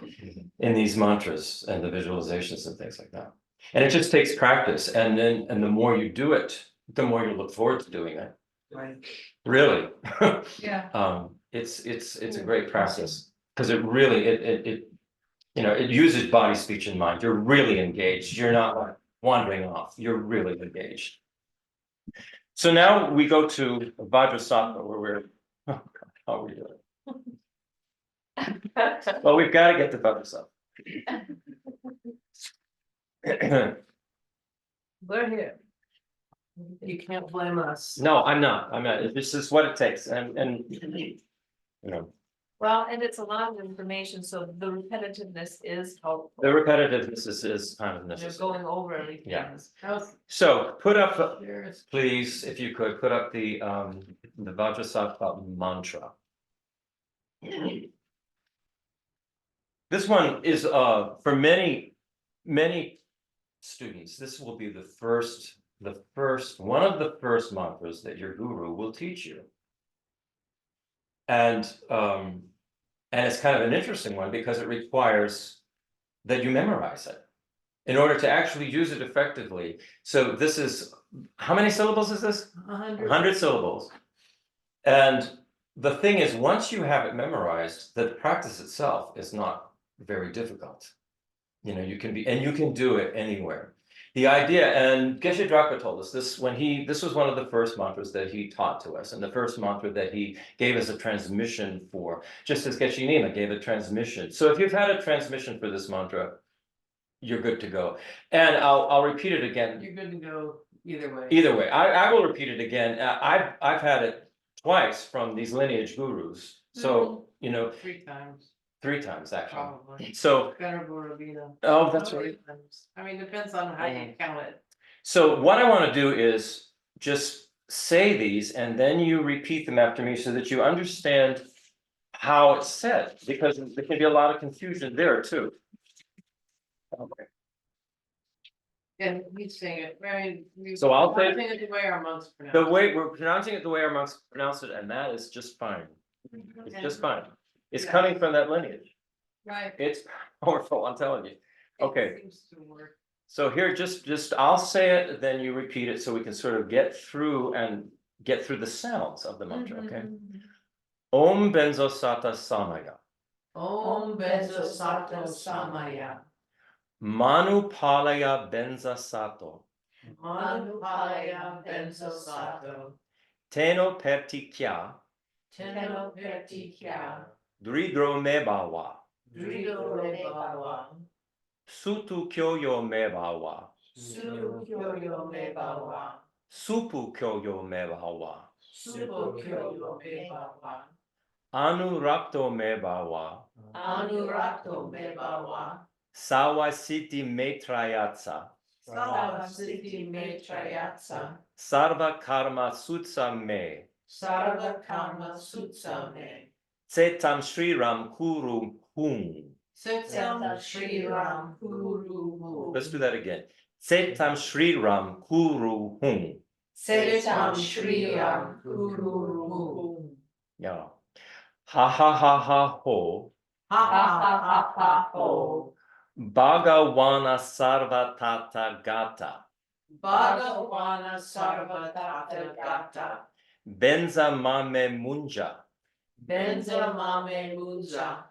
mantras and the visualizations and things like that. And it just takes practice. And the more you do it, the more you look forward to doing it. Right. Really. Yeah. It's a great practice because it really, it uses body, speech, and mind. You're really engaged. You're not like wandering off. You're really engaged. So now we go to Vajrasattva, where we're, oh God, how are we doing? Well, we've got to get to Vajrasattva. We're here. You can't blame us. No, I'm not. This is what it takes. And you know, Well, and it's a lot of information, so the repetitiveness is helpful. the repetitiveness is kind of They're necessary. going over everything. Yeah. How's So put up, yours? please, if you could, put up the Vajrasattva mantra. This one is for many students, this will be the first one of the first mantras that your guru will teach you. And it's kind of an interesting one because it requires that you memorize it in order to actually use it effectively. So this is, how many syllables is this? 100 syllables. And the thing is, once you have it memorized, the practice itself is not very difficult. You know, you can do it anywhere. The idea, and Geshe Drakpa told us this this was one of the first mantras that he taught to us, and the first mantra that he gave us a transmission for, just as Geshe Nima gave a transmission. So if you've had a transmission for this mantra, you're good to go. And I'll repeat it again. You're good to go either way. Either way, I will repeat it again. I've had it twice from these lineage gurus. So, you know, 3 times, 3 times actually. probably. So, Better Robina. oh, that's right. I mean, depends on how you count it. So what I want to do is just say these and then you repeat them after me so that you understand how it's said, because there can be a lot of confusion there too. Okay. And we sing it, right? So I'll say- Sing it the way our monks pronounce The it. way we're pronouncing it, the way our monks pronounce it, and that is just fine. It's just fine. It's Yeah. coming from that lineage. Right. It's powerful, I'm telling you. Okay. It seems to work. So here, just I'll say it, then you repeat it so we can sort of get through the sounds of the mantra, okay? Om Benzo Sata Samaya. Om Benzo Sato Samaya. Manu Palaya Benza Sato. Manu Palaya Benzo Sato. Teno Pertikya. Teno Pertikya. Dridro Mebawa. Drido Rebawa. Sutu Kyoyo Mebawa. Sulu Kyoyo Mebawa. Supu Kyoyo Mebawa. Supo Kyoyo Mebawa. Anurakto Mebawa. Anurakto Mebawa. Sawasiti Metrayatsa. Savasiti Metrayatsa. Sarva Karma Sutsa Me. Sarva Karma Sutsame. Setam Shriram Kuru Hum. Setam Shri Ram Kuru. Let's do that again. Setam Shriram Kuru Hum. Setam Shri Ram Kuru. Yeah. Ha ha ha ha ho. Ha ha ha ha ho. Bhagawana Sarva Tata Gata. Bhagawana Sarva Tata Gata. Benza Mame Munja. Benza Mame Munja.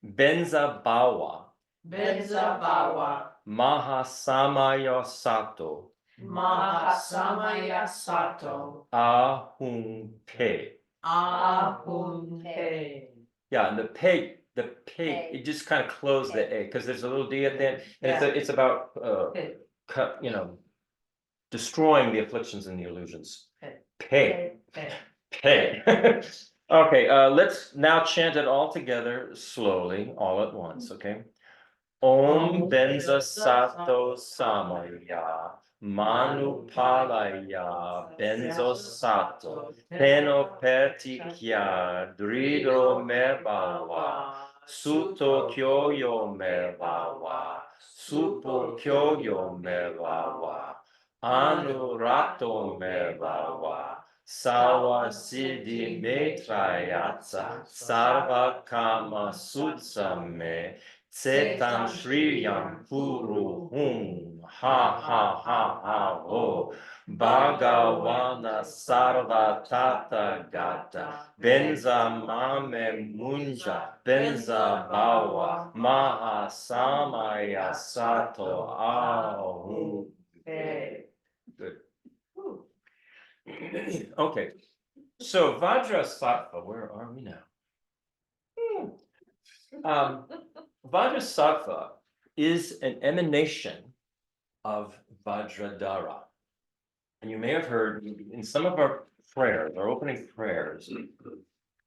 Benza Bawa. Benza Bawa. Mahasamaya Sato. Mahasamaya Sato. Ahum Pe. Ahum Te. Yeah, and the peg, Peg. it just kind of closed the A, because there's a little D at the end, and Yeah. it's about, Te. cut, destroying the afflictions and the illusions. Peg. Peg, Te. peg. Okay, let's now chant it all together slowly, all at once, okay? Om Benza Sato Samaya Manu Palaya Benzo Sato Teno Pertikya Drido Merbawa Suto Kyoyo Merbawa Supo Kyoyo Merbawa Anurato Merbawa Sawa Siddhi Metrayatsa Sarva Kama Sutsame Setan Shriyam Puru Hum Ha Ha Ha Ha Ho Bhagawana Sarva Tata Gata Benza Mame Munja Benza Bawa Maha Samaya Sato Ahum. Good. Okay, so Vajrasattva, where are we now? Vajrasattva is an emanation of Vajradhara. And you may have heard in some of our prayers, our opening prayers,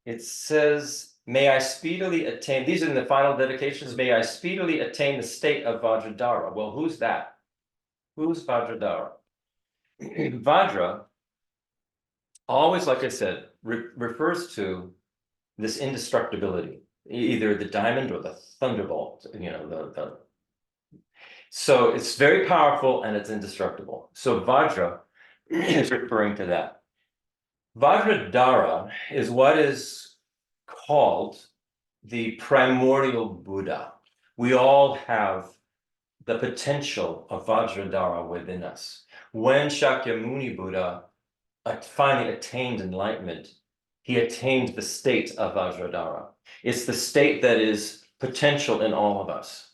it says, may I speedily attain, these are in the final dedications, may I speedily attain the state of Vajradhara. Well, who's that? Who's Vajradhara? Vajra, always, like I said, refers to this indestructibility, either the diamond or the thunderbolt, so it's very powerful and it's indestructible. So Vajra is referring to that. Vajradhara is what is called the primordial Buddha. We all have the potential of Vajradhara within us. When Shakyamuni Buddha finally attained enlightenment, he attained the state of Vajradhara. It's the state that is potential in all of us.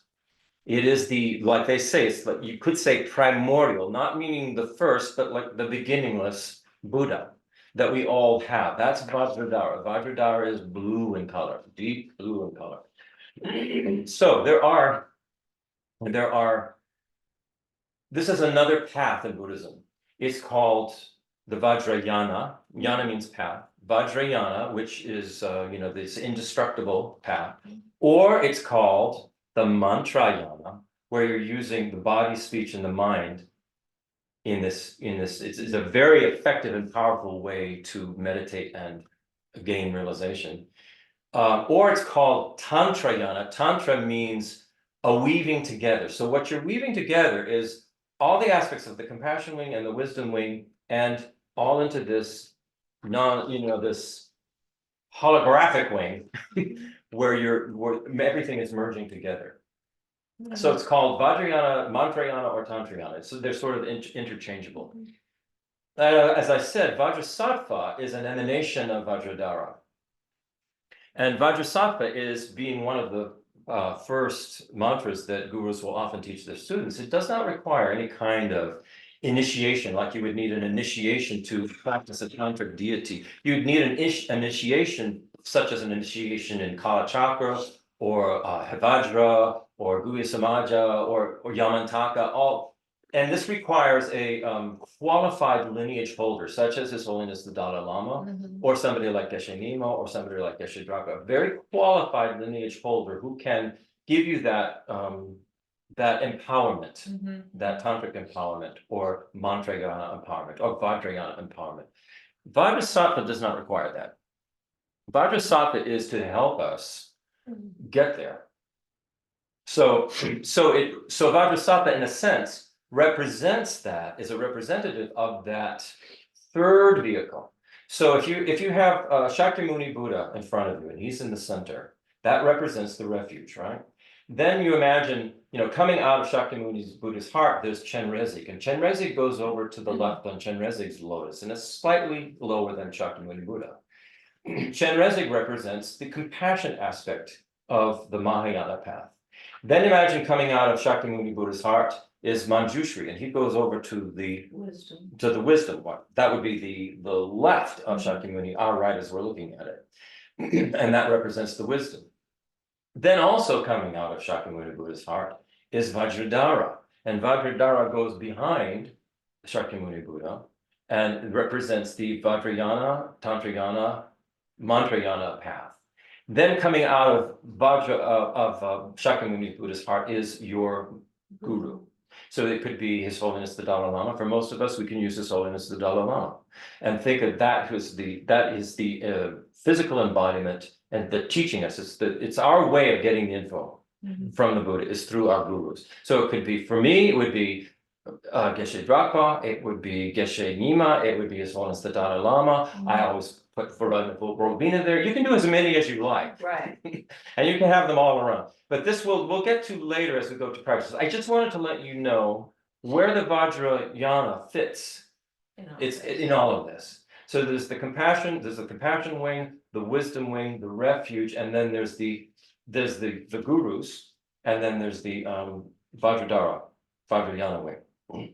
It is like they say, it's like, you could say primordial, not meaning the first, but like the beginningless Buddha that we all have. That's Vajradhara. Vajradhara is blue in color, deep blue in color. So this is another path in Buddhism. It's called the Vajrayana. Yana means path. Vajrayana, which is this indestructible path, or it's called the Mantrayana, where you're using the body, speech, and the mind in this. It's a very effective and powerful way to meditate and gain realization. Or it's called Tantrayana. Tantra means a weaving together. So what you're weaving together is all the aspects of the compassion wing and the wisdom wing, and all into this this holographic wing where everything is merging together. So it's called Vajrayana, Mantrayana, or Tantrayana. So they're sort of interchangeable. As I said, Vajrasattva is an emanation of Vajradhara. And Vajrasattva is being one of the first mantras that gurus will often teach their students. It does not require any kind of initiation, like you would need an initiation to practice a tantric deity. You'd need an initiation, such as an initiation in Kala Chakra, or Hevajra, or Guhya Samaja, or Yamantaka, and this requires a qualified lineage holder, such as His Holiness the Dalai Lama, or somebody like Geshe Nima, or somebody like Geshe Drakpa, a very qualified lineage holder who can give you that empowerment, that tantric empowerment, or mantrayana empowerment, or vajrayana empowerment. Vajrasattva does not require that. Vajrasattva is to help us get there. So Vajrasattva, in a sense, represents that, is a representative of that third vehicle. So if you have Shakyamuni Buddha in front of you and he's in the center, that represents the refuge, right? Then you imagine, coming out of Shakyamuni Buddha's heart, there's Chenrezig, and Chenrezig goes over to the left on Chenrezig's lotus, and it's slightly lower than Shakyamuni Buddha. Chenrezig represents the compassion aspect of the Mahayana path. Then imagine coming out of Shakyamuni Buddha's heart, is Manjushri, and he goes over to the Wisdom. wisdom one. That would be the left of Shakyamuni, our right as we're looking at it. And that represents the wisdom. Then also coming out of Shakyamuni Buddha's heart is Vajradhara. And Vajradhara goes behind Shakyamuni Buddha and represents the Vajrayana, Tantrayana, Mantrayana path. Then coming out of Shakyamuni Buddha's heart is your guru. So it could be His Holiness the Dalai Lama. For most of us, we can use His Holiness the Dalai Lama, and think of that as that is the physical embodiment and the teaching us. It's our way of getting the info from the Buddha is through our gurus. So it could be, for me, it would be Geshe Drakpa, it would be Geshe Nima, it would be His Holiness the Dalai Lama. I always put for Robina there. You can do as many as you like. Right. And you can have them all around. But this we'll get to later as we go to practice. I just wanted to let you know where the Vajrayana fits. It's in all of this. So there's the compassion wing, the wisdom wing, the refuge, and then there's the gurus, and then there's the Vajrayana wing.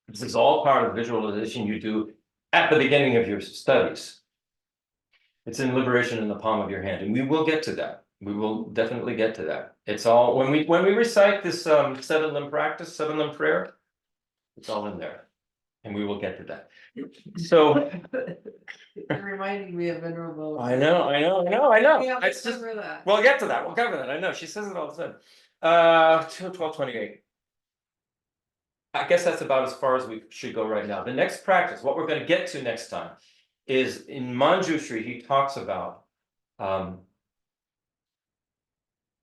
This is all part of visualization you do at the beginning of your studies. It's in liberation in the palm of your hand, and we will get to that. We will definitely get to that. It's all when we recite this 7-limb practice, 7-limb prayer, it's all in there, and we will get to that. So You're reminding me of Venerable. I know. Yeah, It's just, remember that. we'll get to that. We'll cover that. I know she says it all the time. 1228. I guess that's about as far as we should go right now. The next practice, what we're going to get to next time, is in Manjushri. He talks about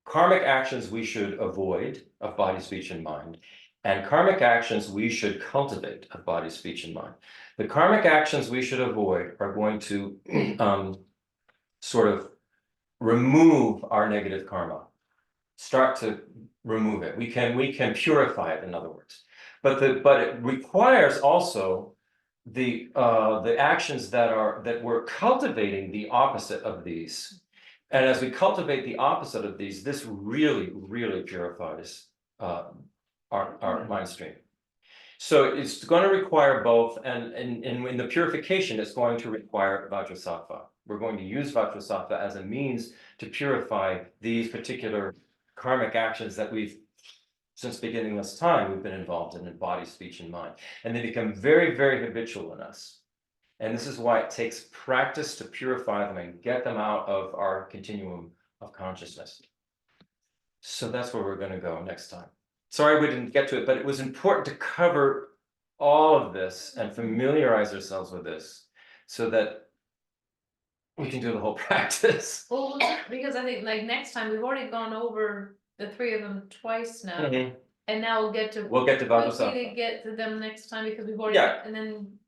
karmic actions we should avoid of body, speech, and mind, and karmic actions we should cultivate of body, speech, and mind. The karmic actions we should avoid are going to sort of remove our negative karma, start to remove it. We can purify it, in other words. But it requires also the actions that we're cultivating the opposite of these. And as we cultivate the opposite of these, this really, really purifies our mind stream. So it's going to require both, and in the purification, it's going to require Vajrasattva. We're going to use Vajrasattva as a means to purify these particular karmic actions that since beginningless time, we've been involved in body, speech, and mind. And they become very, very habitual in us. And this is why it takes practice to purify them and get them out of our continuum of consciousness. So that's where we're going to go next time. Sorry we didn't get to it, but it was important to cover all of this and familiarize ourselves with this so that we can do the whole practice. Well, because I think like next time, we've already gone over the 3 of them twice now. And now we'll get to Vajrasattva. get to them next time because we've already, and then.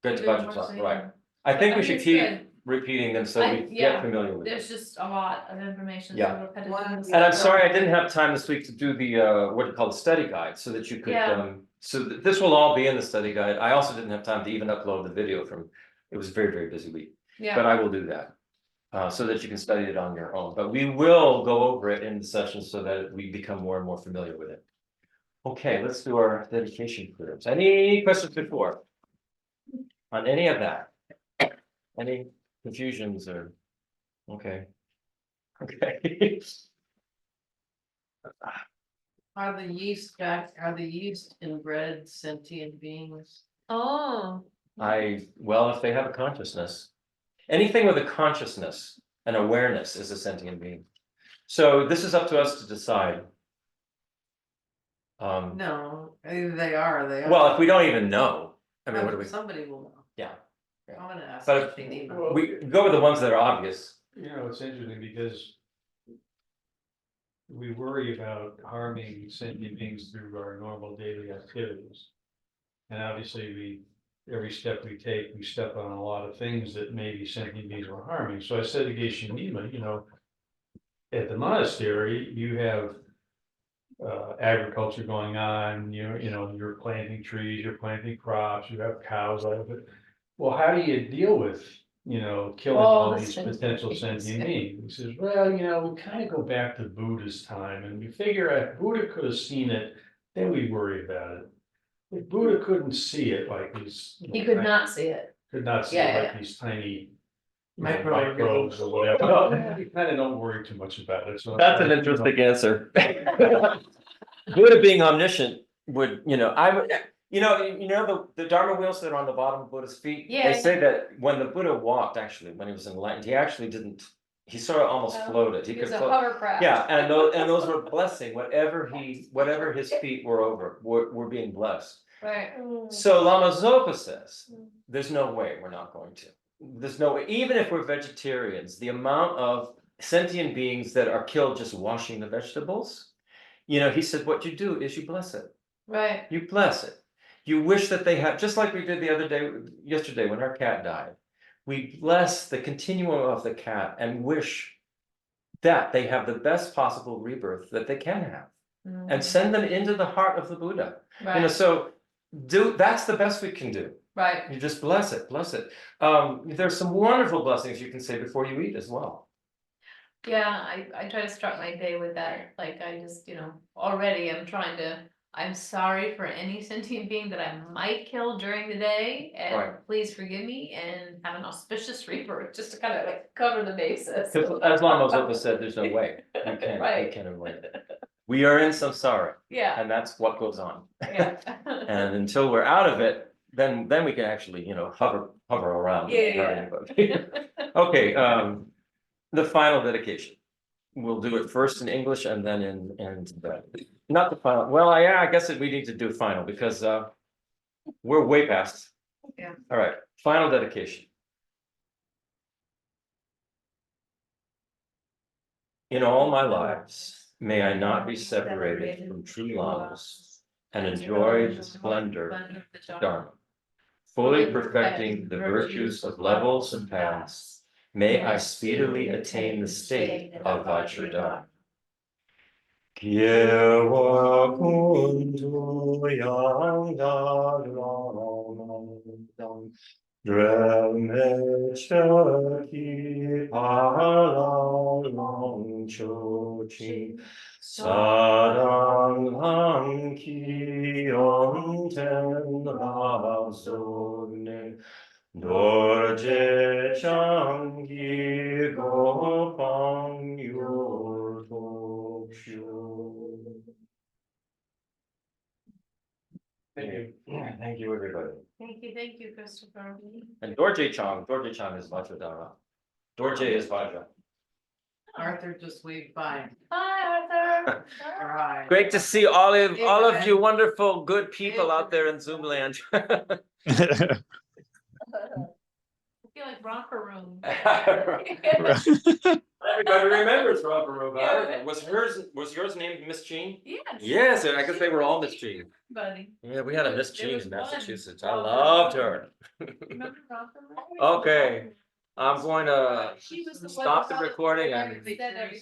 Good to do more Vajrasattva, so, right. I think we should it's keep good. repeating them so we get familiar with them. There's just a lot of information. Yeah. So repetitive And And I'm sorry I didn't have time this week to do the what do you call the study guide, so that you could this will all be in the study guide. I also didn't have time to even upload the video it was a very, very busy week. Yeah. But I will do that so that you can study it on your own. But we will go over it in the session so that we become more and more familiar with it. Okay, let's do our dedication prayers. Any questions before? On any of that? Any confusions or? Okay. Are the yeast inbred sentient beings? Oh. Well, if they have a consciousness, anything with a consciousness and awareness is a sentient being. So this is up to us to decide. No, either they are or they are. Well, if we don't even know, I mean, what do we? Somebody will know. Yeah. I'm gonna ask But if they need them. we go with the ones that are obvious. You know, it's interesting because we worry about harming sentient beings through our normal daily activities. And obviously every step we take, we step on a lot of things that maybe sentient beings are harming. So I said to Geshe Nima, you know, at the monastery, you have agriculture going on, you know, you're planting trees, you're planting crops, you have cows out of it. Well, how do you deal with, you know, killing all these potential sentient beings? He says, well, you know, we kind of go back to Buddha's time and we figure out Buddha could have seen it then we worry about it. If Buddha couldn't see it like these. He could not see it. Could not see Yeah, it yeah, like these tiny. Microorganisms. Microbes or whatever. You kind of don't worry too much about it. So That's an interesting answer. Buddha being omniscient would, I would, the Dharma wheels that are on the bottom of Buddha's feet. Yeah, They say that when the Buddha walked, actually, when he was enlightened, he actually didn't, he sort of almost floated. He He could was a float. hovercraft. Yeah, and those were blessing, whatever his feet were over, were being blessed. Right. So Lama Zopa says, there's no way we're not going to. There's no way, even if we're vegetarians, the amount of sentient beings that are killed just washing the vegetables, he said, what you do is you bless it. Right. You bless it. You wish that they had, just like we did yesterday when our cat died. We bless the continuum of the cat and wish that they have the best possible rebirth that they can have, and send them into the heart of the Buddha. Right. So that's the best we can do. Right. You just bless it, bless it. There's some wonderful blessings you can say before you eat as well. Yeah, I try to start my day with that, like I just, already I'm sorry for any sentient being that I might kill during the day, and Right. please forgive me and have an auspicious rebirth, just to kind of like cover the basis. Because as Lama Zopa said, there's no way. You can't, Right. you can't avoid it. We are in samsara, Yeah, and that's what goes on. yeah. And until we're out of it, then we can actually, hover around. Yeah. Okay, the final dedication. We'll do it first in English and then in Tibetan. Not the final, well, yeah, I guess we need to do final because we're way past. Yeah. All right, final dedication. In all my lives, may I not be separated from true lamas and enjoy the splendor of Dharma, fully perfecting the virtues of levels and paths. May I speedily attain the state of Vajradhara. Kyewa kundu yang da long dreme chaki long chochi sarang hang ki on ten razone dorje changi gopang yor tokshu. Thank you, everybody. Thank you, Christopher. And Dorje Chang is Vajradhara. Dorje is Vajra. Arthur just waved by. Hi, Arthur. Hi. Great to see all of you wonderful, good people out there in Zoom land. I feel like romper room. Everybody remembers Robert Roba. Yeah. Was yours named Miss Jean? Yes. Yes, I guess they were all Miss Jean. Buddy. Yeah, we had a Miss There Jean was in one. Massachusetts. I loved her. Remember romper room? Okay, I'm going to She was the one stop who the got recording everything and said everything.